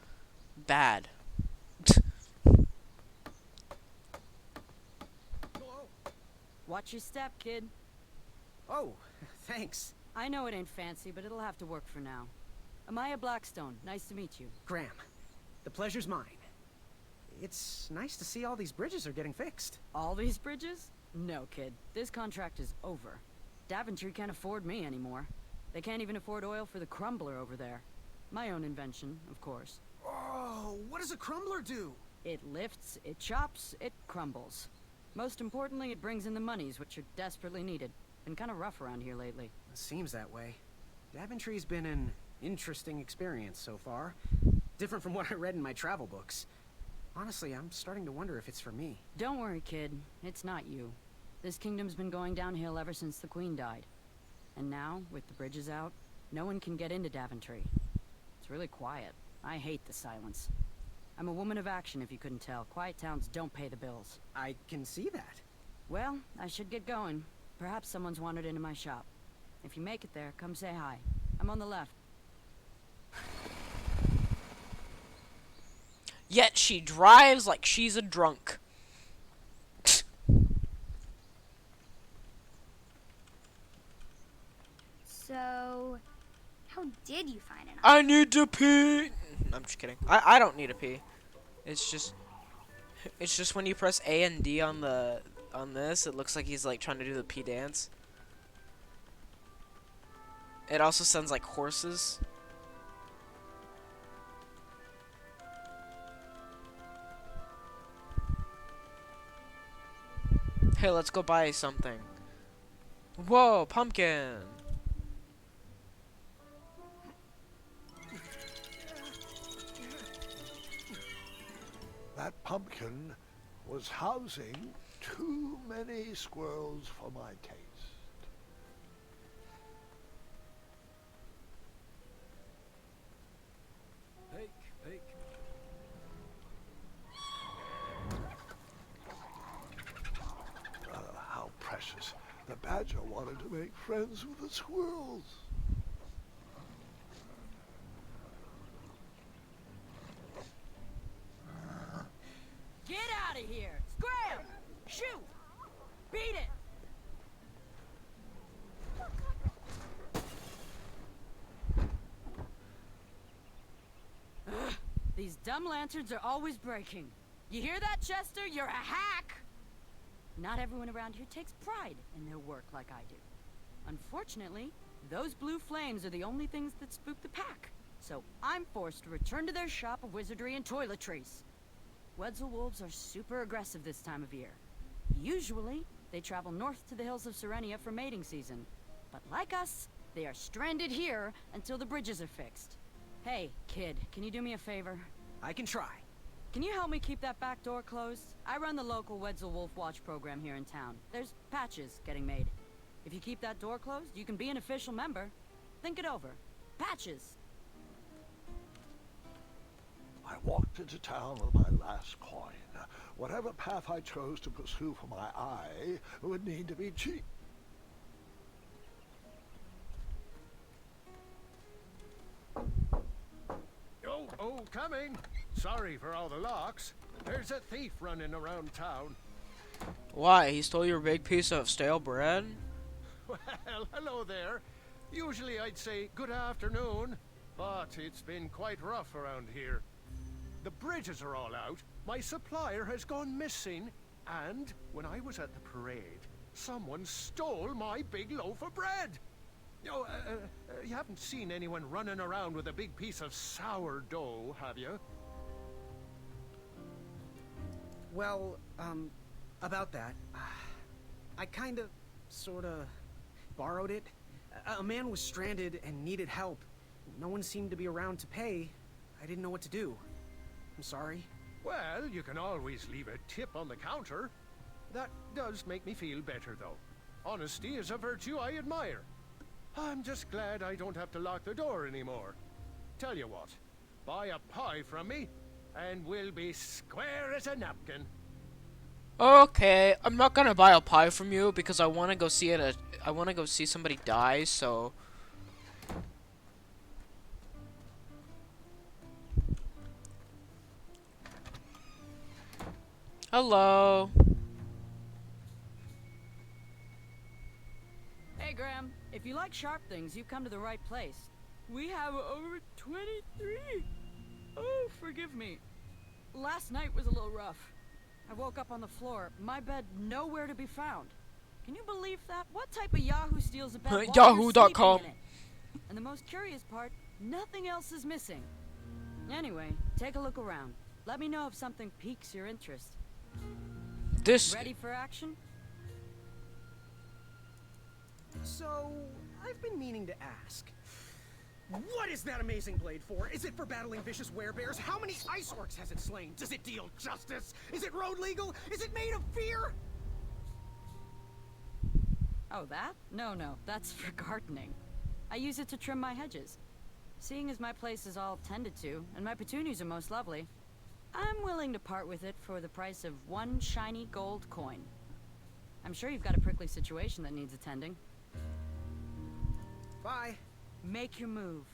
bad. Watch your step, kid. Oh, thanks. I know it ain't fancy, but it'll have to work for now. Amaya Blackstone, nice to meet you. Graham, the pleasure's mine. It's nice to see all these bridges are getting fixed. All these bridges? No, kid. This contract is over. Daventry can't afford me anymore. They can't even afford oil for the crumbler over there. My own invention, of course. Oh, what does a crumbler do? It lifts, it chops, it crumbles. Most importantly, it brings in the monies, which are desperately needed. Been kind of rough around here lately. Seems that way. Daventry's been an interesting experience so far. Different from what I read in my travel books. Honestly, I'm starting to wonder if it's for me. Don't worry, kid. It's not you. This kingdom's been going downhill ever since the Queen died. And now, with the bridges out, no one can get into Daventry. It's really quiet. I hate the silence. I'm a woman of action, if you couldn't tell. Quiet towns don't pay the bills. I can see that. Well, I should get going. Perhaps someone's wandered into my shop. If you make it there, come say hi. I'm on the left. Yet she drives like she's a drunk. So, how did you find it? I need to pee. I'm just kidding. I don't need to pee. It's just when you press A and D on this, it looks like he's like trying to do the pee dance. It also sounds like horses. Hey, let's go buy something. Whoa, pumpkin. That pumpkin was housing too many squirrels for my taste. Pick, pick. How precious. The badger wanted to make friends with the squirrels. Get out of here! Scram! Shoot! Beat it! Ugh, these dumb lanterns are always breaking. You hear that, Chester? You're a hack! Not everyone around here takes pride in their work like I do. Unfortunately, those blue flames are the only things that spook the pack. So I'm forced to return to their shop of wizardry and toiletries. Wetzel wolves are super aggressive this time of year. Usually, they travel north to the hills of Serenia for mating season. But like us, they are stranded here until the bridges are fixed. Hey, kid, can you do me a favor? I can try. Can you help me keep that back door closed? I run the local Wetzel Wolf Watch program here in town. There's patches getting made. If you keep that door closed, you can be an official member. Think it over. Patches! I walked into town with my last coin. Whatever path I chose to pursue for my eye would need to be cheap. Oh, coming. Sorry for all the locks. There's a thief running around town. Why? He stole your big piece of stale bread? Well, hello there. Usually I'd say good afternoon, but it's been quite rough around here. The bridges are all out. My supplier has gone missing, And when I was at the parade, someone stole my big loaf of bread. Oh, you haven't seen anyone running around with a big piece of sourdough, have you? Well, about that, I kinda, sorta, borrowed it. A man was stranded and needed help. No one seemed to be around to pay. I didn't know what to do. I'm sorry. Well, you can always leave a tip on the counter. That does make me feel better, though. Honesty is a virtue I admire. I'm just glad I don't have to lock the door anymore. Tell you what, buy a pie from me, and we'll be square as a napkin. Okay, I'm not gonna buy a pie from you because I want to go see it. I want to go see somebody die. So. Hello. Hey, Graham. If you like sharp things, you've come to the right place. We have over 23. Oh, forgive me. Last night was a little rough. I woke up on the floor, my bed nowhere to be found. Can you believe that? What type of Yahoo steals a bed while you're Yahoo.com. sleeping in it? And the most curious part, nothing else is missing. Anyway, take a look around. Let me know if something piques your interest. This. Ready for action? So, I've been meaning to ask. What is that amazing blade for? Is it for battling vicious werebears? How many ice orcs has it slain? Does it deal justice? Is it road legal? Is it made of fear? Oh, that? No, that's for gardening. I use it to trim my hedges. Seeing as my place is all tended to, and my petunias are most lovely, I'm willing to part with it for the price of one shiny gold coin. I'm sure you've got a prickly situation that needs attending. Bye. Make your move.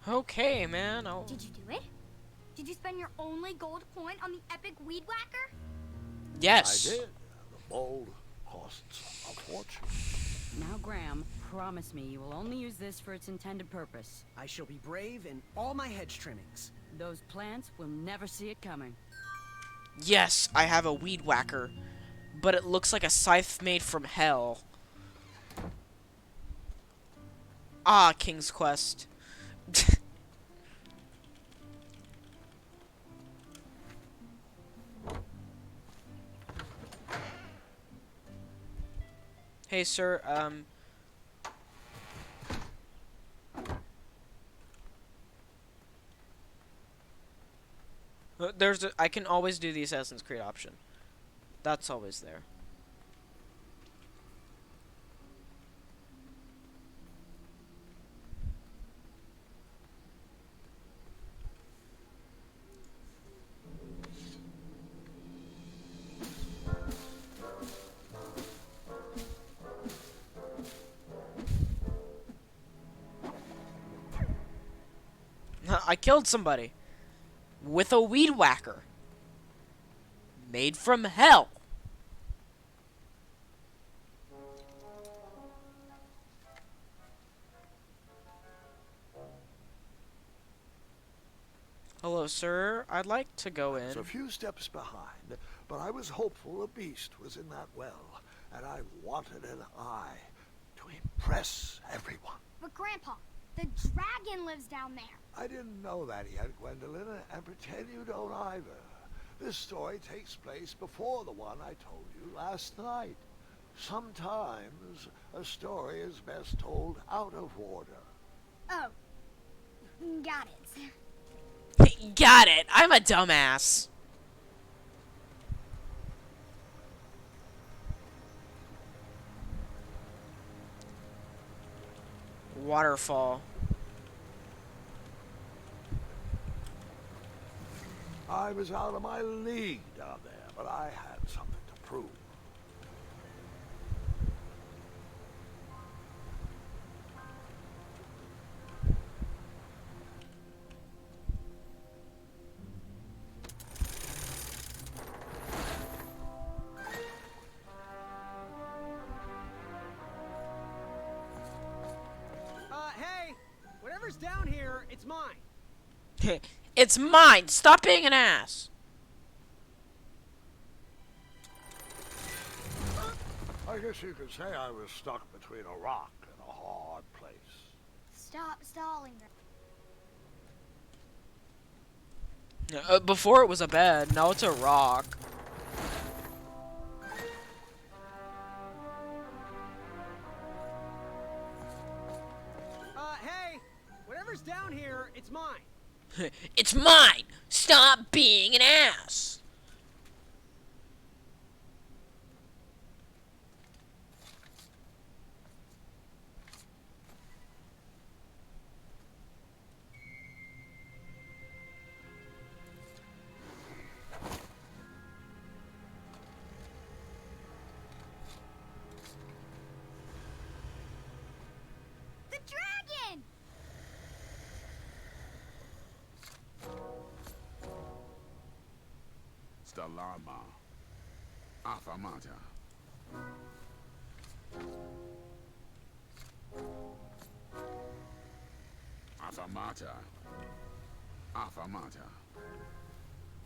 Okay, man. Did you do it? Did you spend your only gold coin on the epic weed whacker? Yes. I did. The mold costs a fortune. Now, Graham, promise me you will only use this for its intended purpose. I shall be brave in all my hedge trimmings. Those plants will never see it coming. Yes, I have a weed whacker, but it looks like a scythe made from hell. Ah, King's Quest. Hey, sir, I can always do the Assassin's Creed option. That's always there. I killed somebody with a weed whacker made from hell. Hello, sir. I'd like to go I was in. a few steps behind, but I was hopeful a beast was in that well, and I wanted an eye to impress everyone. But Grandpa, the dragon lives down there. I didn't know that yet, Gwendolyn, and pretend you don't either. This story takes place before the one I told you last night. Sometimes a story is best told out of order. Oh, got it. Got it. I'm a dumbass. Waterfall. I was out of my league down there, but I had something to prove. Hey! Whatever's down here, it's mine. It's mine. Stop being an ass. I guess you could say I was stuck between a rock and a hard place. Stop stalling. Before it was a bed, now it's a rock. Hey! Whatever's down here, it's mine. It's mine! Stop being an ass! The dragon! Stalarma. Afamata. Afamata. Afamata.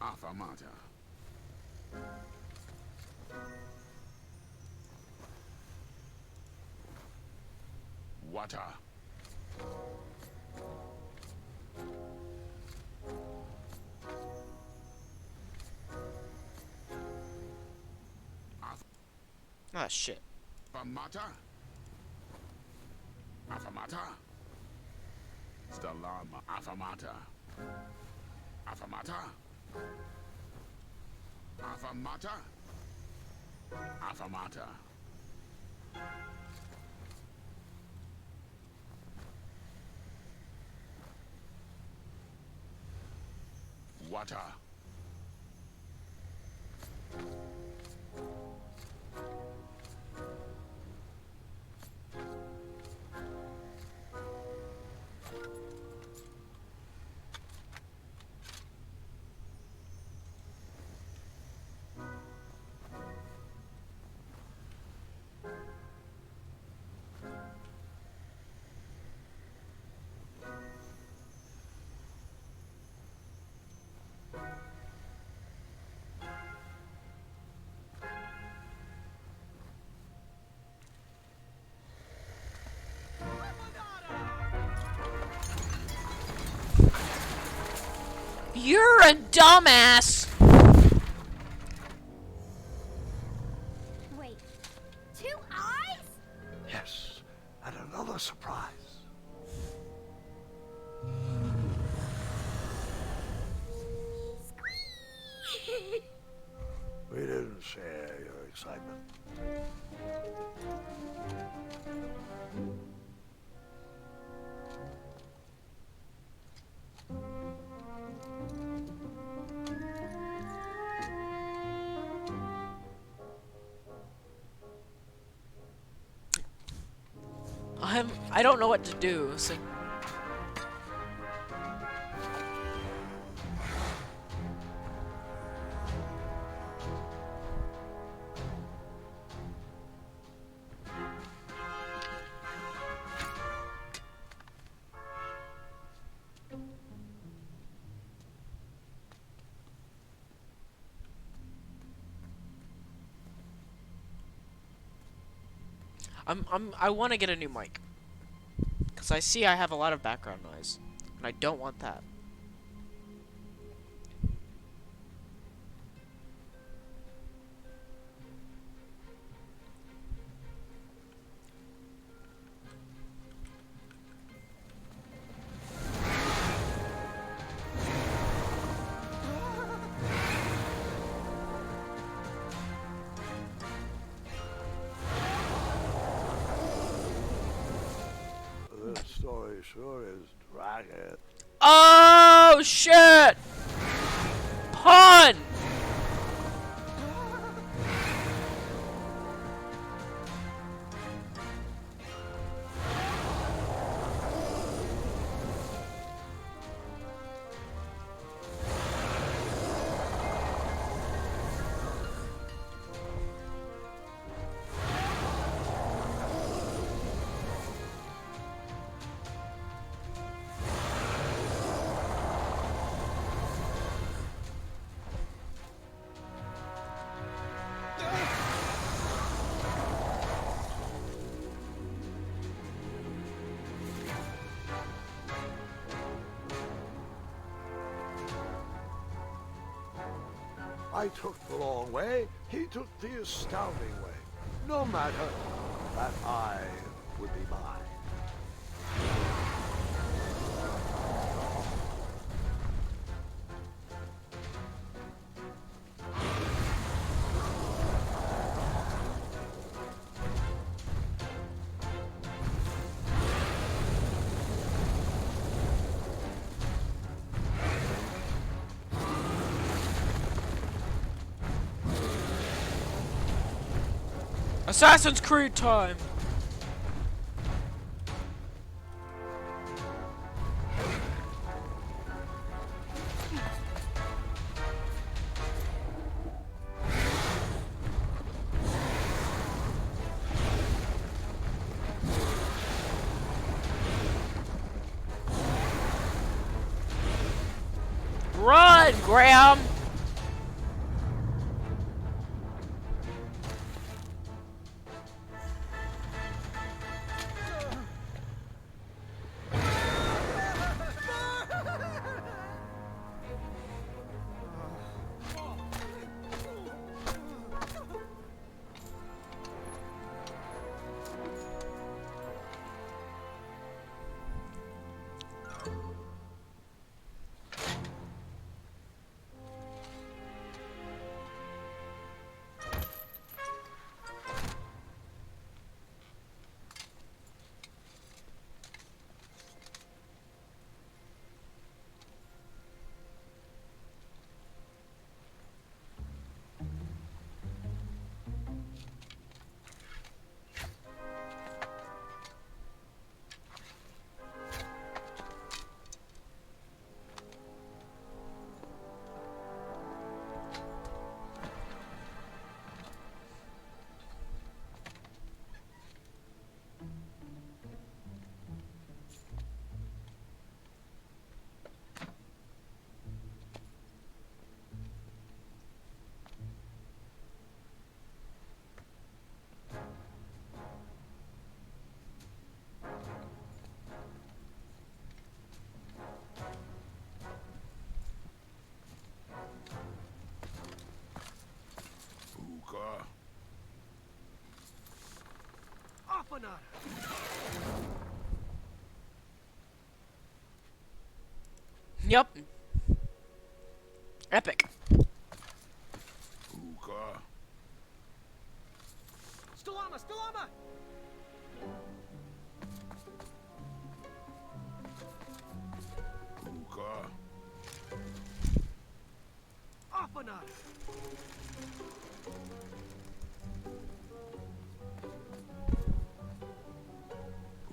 Afamata. Wata. Ah, shit. Afamata. Afamata. Stalarma. Afamata. Afamata. Afamata. Afamata. Wata. You're a dumbass! Wait, 2 eyes? Yes, and another surprise. We didn't share your excitement. I don't know what to do, so... I want to get a new mic. Because I see I have a lot of background noise. And I don't want that. This story sure is dragging. Oh, shit! Pun! I took the long way, he took the astounding way. No matter, that eye would be mine. Assassin's Creed time! Run, Graham! Afanada! Yep. Epic. Hookah. Stalama! Stalama! Hookah. Afanada!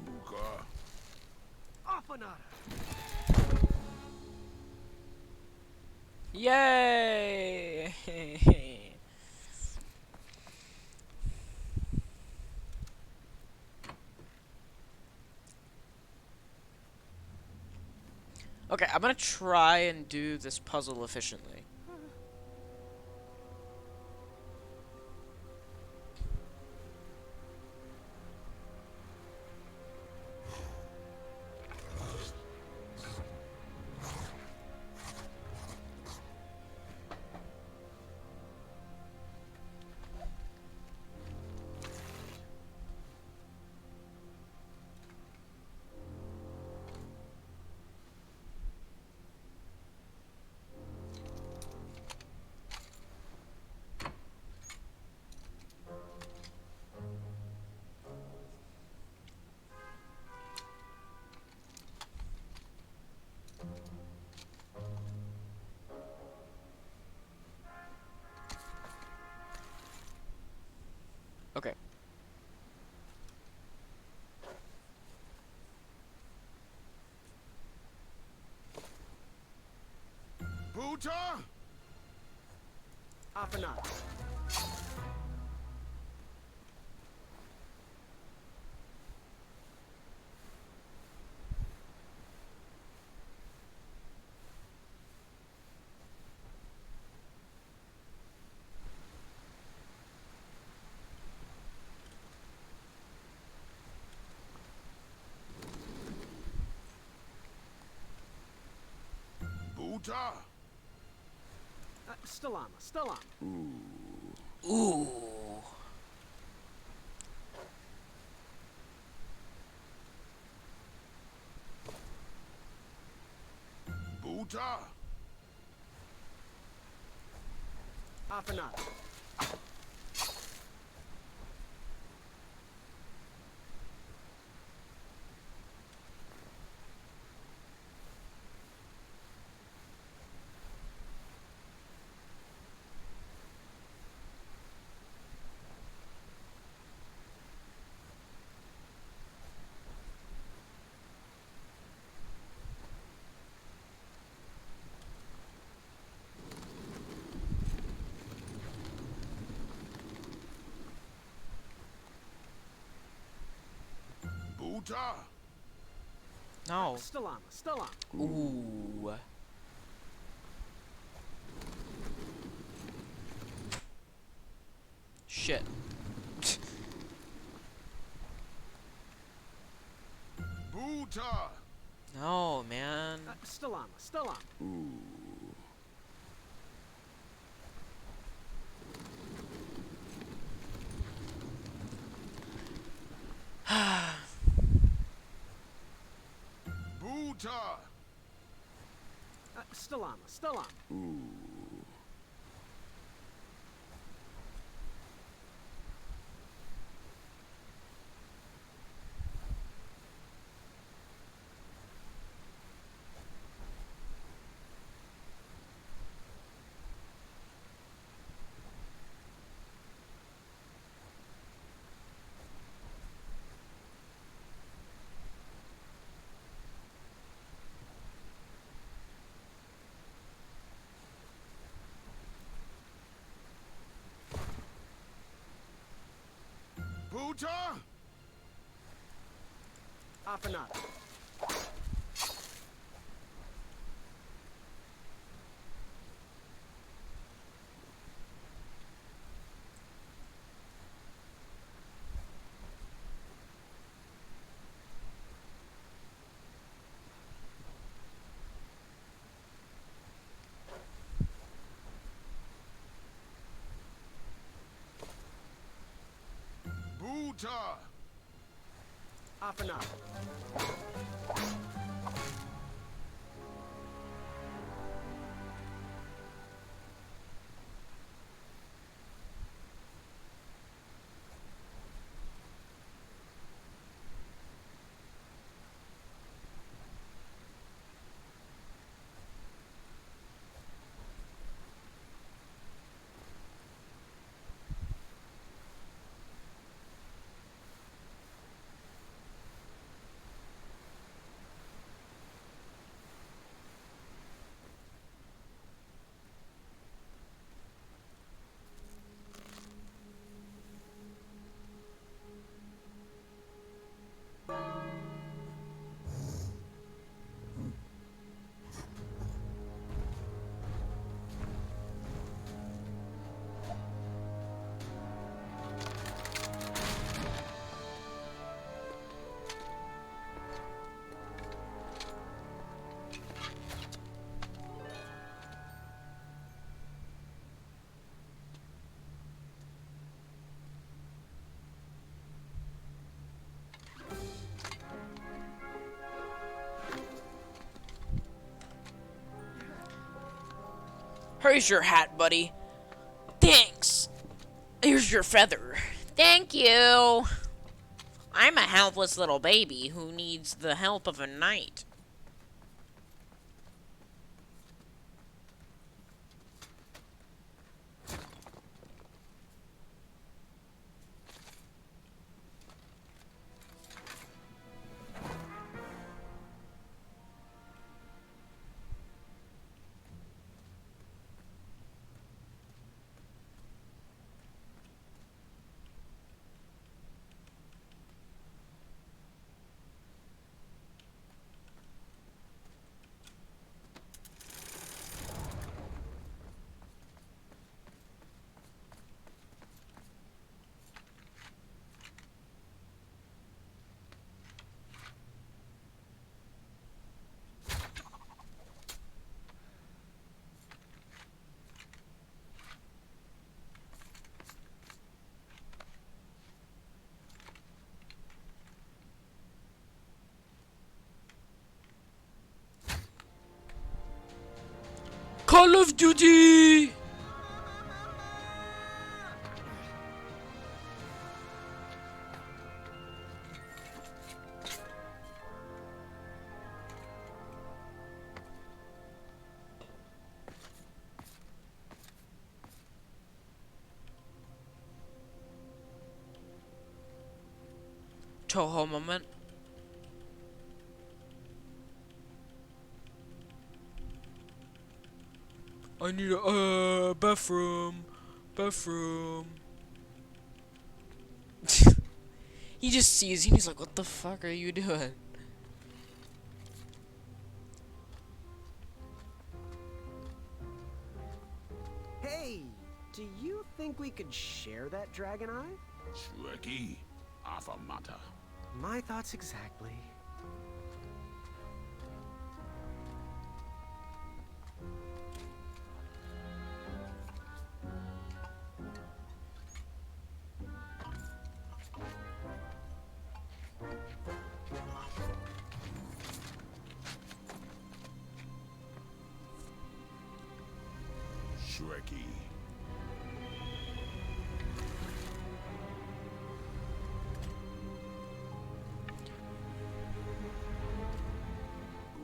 Hookah. Afanada! Yay! Okay, I'm gonna try and do this puzzle efficiently. Okay. Buta? Afanada. Buta? Stalama, Stalama. Ooh. Buta! Afanat. Buta! No. Stalama, Stalama. Ooh. Shit. Buta! No, man. Stalama, Stalama. Buta! Stalama, Stalama. Buta! Afanat. Buta! Afanat. Here's your hat, buddy. Thanks. Here's your feather. Thank you. I'm a helpless little baby who needs the help of a knight. Call of Duty! Toho moment. I need a bathroom. He just sees you and he's like, what the fuck are you doing? Hey, do you think we could share that dragon eye? Shrekky, Afamata. My thoughts exactly. Shrekky.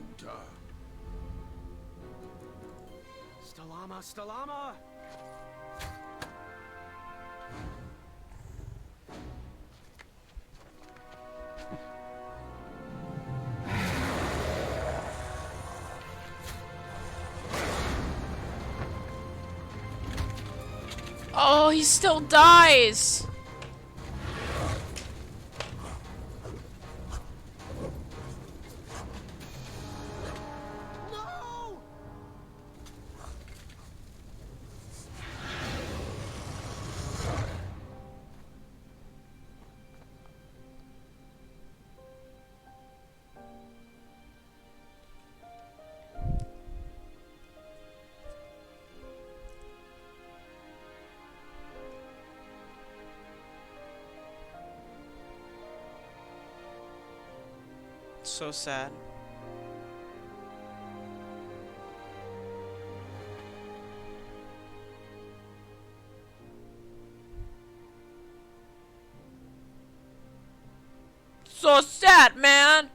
Uta. Stalama! Oh, he still dies! So sad. So sad, man.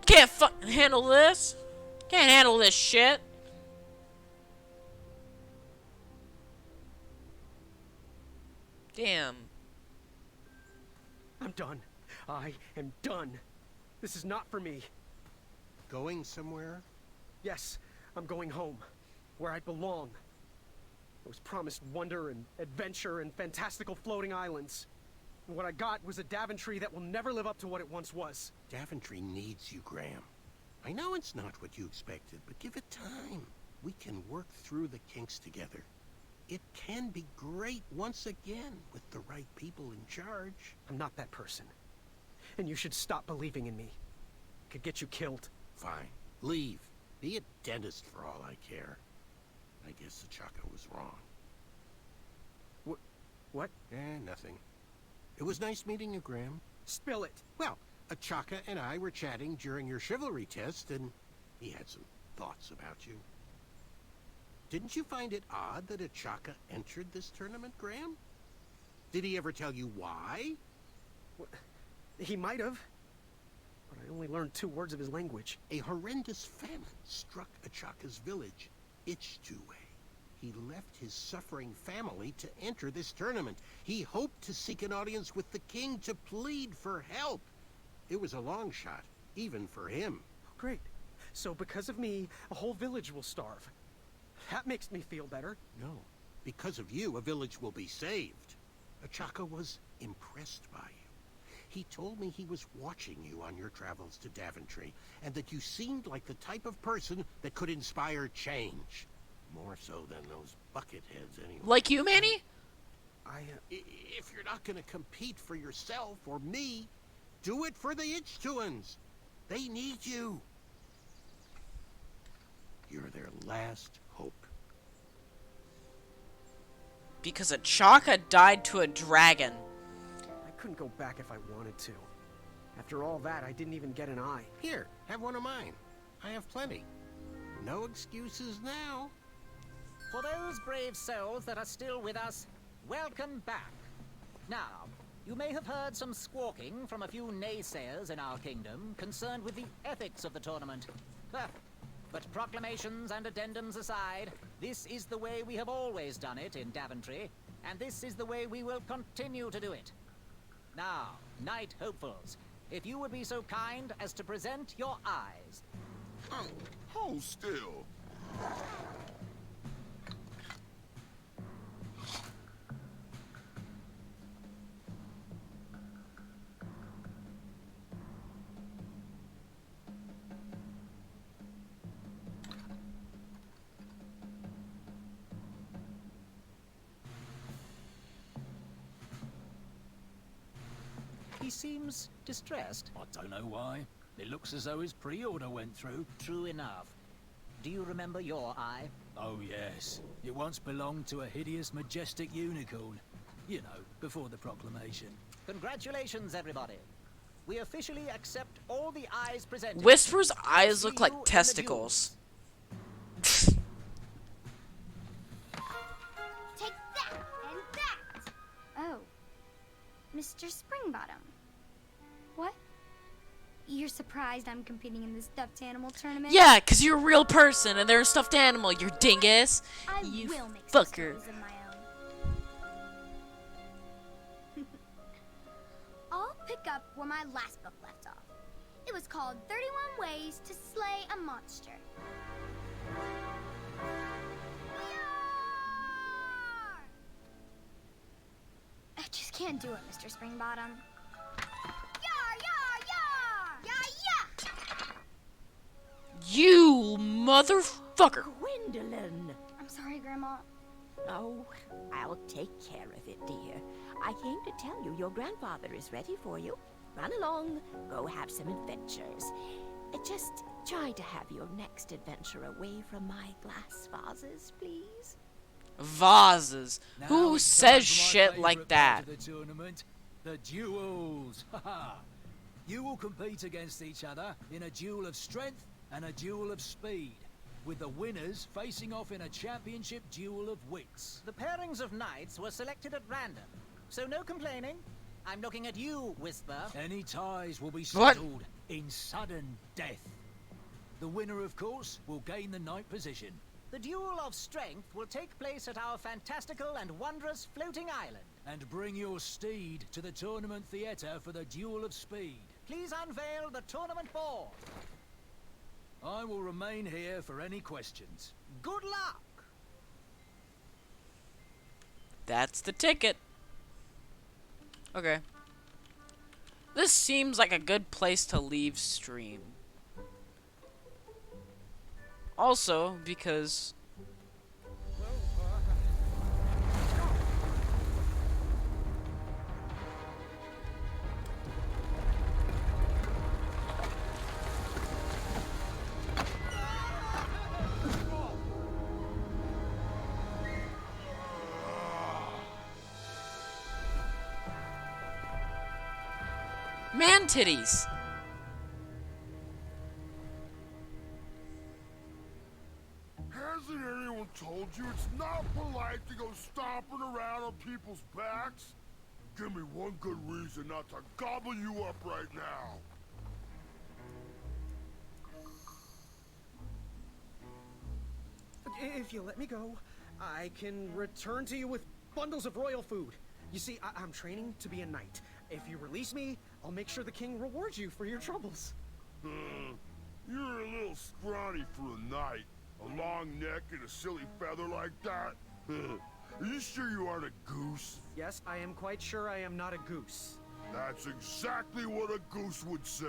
Can't fucking handle this. Can't handle this shit. Damn. I'm done. I am done. This is not for me. Going somewhere? Yes, I'm going home, where I belong. I was promised wonder and adventure and fantastical floating islands. And what I got was a Daventry that will never live up to what it once was. Daventry needs you, Graham. I know it's not what you expected, but give it time. We can work through the kinks together. It can be great once again with the right people in charge. I'm not that person. And you should stop believing in me. It could get you killed. Fine. Leave. Be a dentist for all I care. I guess Achaka was wrong. What? Nothing. It was nice meeting you, Graham. Spill it. Well, Achaka and I were chatting during your chivalry test, and he had some thoughts about you. Didn't you find it odd that Achaka entered this tournament, Graham? Did he ever tell you why? What? He might have. But I only learned 2 words of his language. A horrendous famine struck Achaka's village, Ichtue. He left his suffering family to enter this tournament. He hoped to seek an audience with the king to plead for help. It was a long shot, even for him. Great. So because of me, a whole village will starve. That makes me feel better. No. Because of you, a village will be saved. Achaka was impressed by you. He told me he was watching you on your travels to Daventry, and that you seemed like the type of person that could inspire change. More so than those bucketheads, anyway. Like you, Manny? If you're not going to compete for yourself or me, do it for the Ichtuans. They need you. You're their last hope. Because Achaka died to a dragon. I couldn't go back if I wanted to. After all that, I didn't even get an eye. Here, have one of mine. I have plenty. No excuses now. For those brave souls that are still with us, welcome back. Now, you may have heard some squawking from a few naysayers in our kingdom concerned with the ethics of the tournament. But proclamations and addendums aside, this is the way we have always done it in Daventry, and this is the way we will continue to do it. Now, Knight Hopefuls, if you would be so kind as to present your eyes. Hold still. He seems distressed. I don't know why. It looks as though his pre-order went through. True enough. Do you remember your eye? Oh yes. It once belonged to a hideous, majestic unicorn. You know, before the proclamation. Congratulations, everybody. We officially accept all the eyes presented. Whisper's eyes See look you like in the testicles. Take that and that! Oh. Mr. Springbottom. What? You're surprised I'm competing in this stuffed animal tournament? Yeah, 'cause you're a real person and they're a stuffed animal, you dingus. I You will make some fucker. stories of my own. I'll pick up where my last book left off. It was called 31 Ways to Slay a Monster. I just can't do it, Mr. Springbottom. Yar, yar, yar! Yah, yah! You motherfucker. Gwendolyn! I'm sorry, Grandma. Oh, I'll take care of it, dear. I came to tell you your grandfather is ready for you. Run along, go have some adventures. Just try to have your next adventure away from my glass vases, please. Vases. Now Who it's time says for my shit favourite like part that? of the tournament, the duels. Haha. You will compete against each other in a duel of strength and a duel of speed, with the winners facing off in a championship duel of wits. The pairings of knights were selected at random, so no complaining. I'm looking at you, Whisper. Any ties will be What? settled in sudden death. The winner, of course, will gain the knight position. The duel of strength will take place at our fantastical and wondrous floating island. And bring your steed to the tournament theatre for the duel of speed. Please unveil the tournament board. I will remain here for any questions. Good luck! That's the ticket. Okay. This seems like a good place to leave stream. Also, because... Man titties. Hasn't anyone told you it's not polite to go stomping around on people's backs? Give me one good reason not to gobble you up right now. If you let me go, I can return to you with bundles of royal food. You see, I'm training to be a knight. If you release me, I'll make sure the king rewards you for your troubles. You're a little scrawny for a knight. A long neck and a silly feather like that? Are you sure you aren't a goose? Yes, I am quite sure I am not a goose. That's exactly what a goose would say.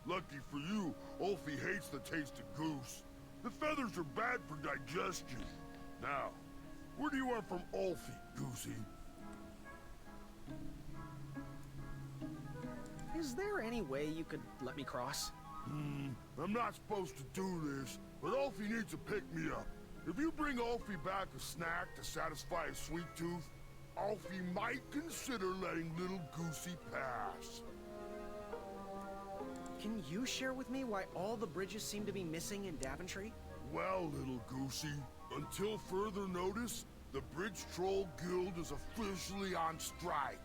Lucky for you, Ulfie hates the taste of goose. The feathers are bad for digestion. Now, where do you want from Ulfie, Goosey? Is there any way you could let me cross? I'm not supposed to do this, but Ulfie needs to pick me up. If you bring Ulfie back a snack to satisfy his sweet tooth, Ulfie might consider letting little Goosey pass. Can you share with me why all the bridges seem to be missing in Daventry? Well, little goosey, until further notice, the Bridge Troll Guild is officially on strike.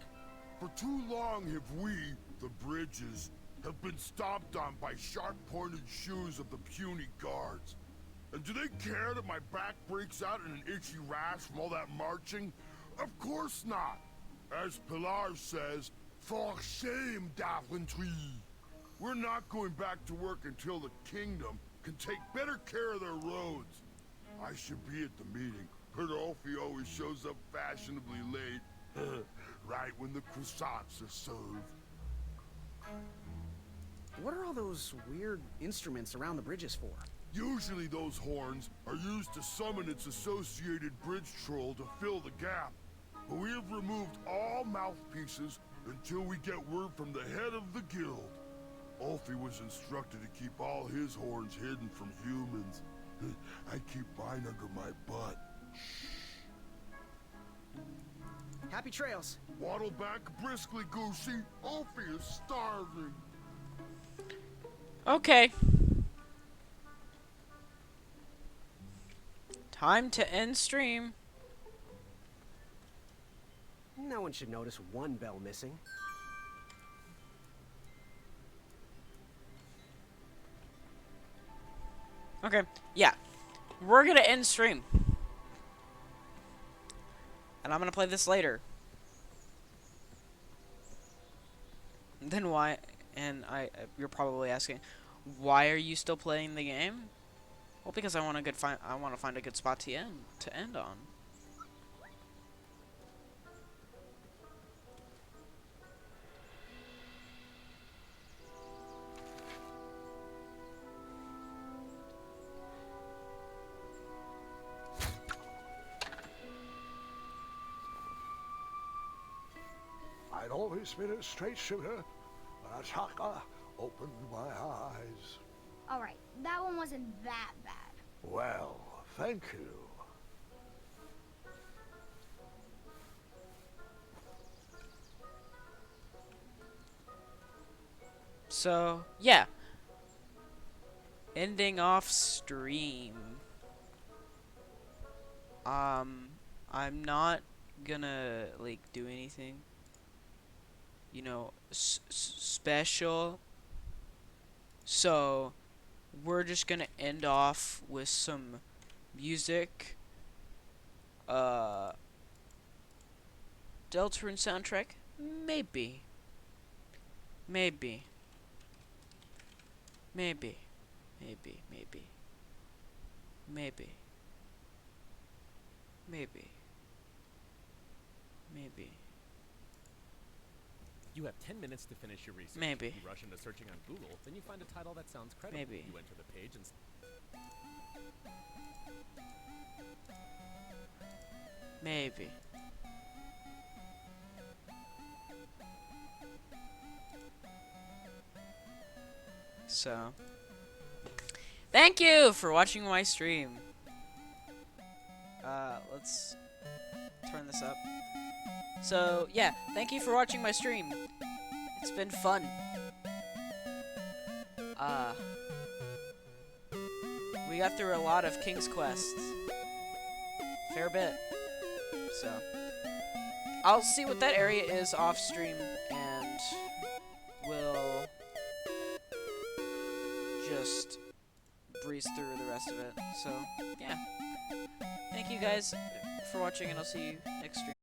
For too long have we, the Bridges, have been stomped on by sharp-pointed shoes of the puny guards. And do they care that my back breaks out in an itchy rash from all that marching? Of course not. As Pilar says, for shame, Daventry. We're not going back to work until the kingdom can take better care of their roads. I should be at the meeting, but Alfie always shows up fashionably late. Right when the croissants are served. What are all those weird instruments around the bridges for? Usually those horns are used to summon its associated bridge troll to fill the gap. But we have removed all mouthpieces until we get word from the head of the guild. Alfie was instructed to keep all his horns hidden from humans. I keep mine under my butt. Happy trails. Waddle back briskly, Goosey. Alfie is starving. Okay. Time to end stream. No one should notice one bell missing. Okay, yeah. We're gonna end stream. And I'm gonna play this later. Then why? And you're probably asking, why are you still playing the game? Well, because I want to find a good spot to end on. I'd always been a straight shooter, but Ashaka opened my eyes. Alright, that one wasn't that bad. Well, thank you. So, yeah. Ending off stream. I'm not gonna, like, do anything, you know, special. So, we're just gonna end off with some music. Deltarune soundtrack? Maybe. Maybe. Maybe. Maybe. Maybe. Maybe. Maybe. Maybe. You have 10 minutes to finish your research. Maybe. You rush into searching on Google, then you find a title that sounds credible. Maybe. You enter the page and... Maybe. So, thank you for watching my stream. Let's turn this up. So, yeah, thank you for watching my stream. It's been fun. We got through a lot of King's Quest. Fair bit. So, I'll see what that area is off stream, and we'll just breeze through the rest of it. So, yeah. Thank you guys for watching, and I'll see you next stream.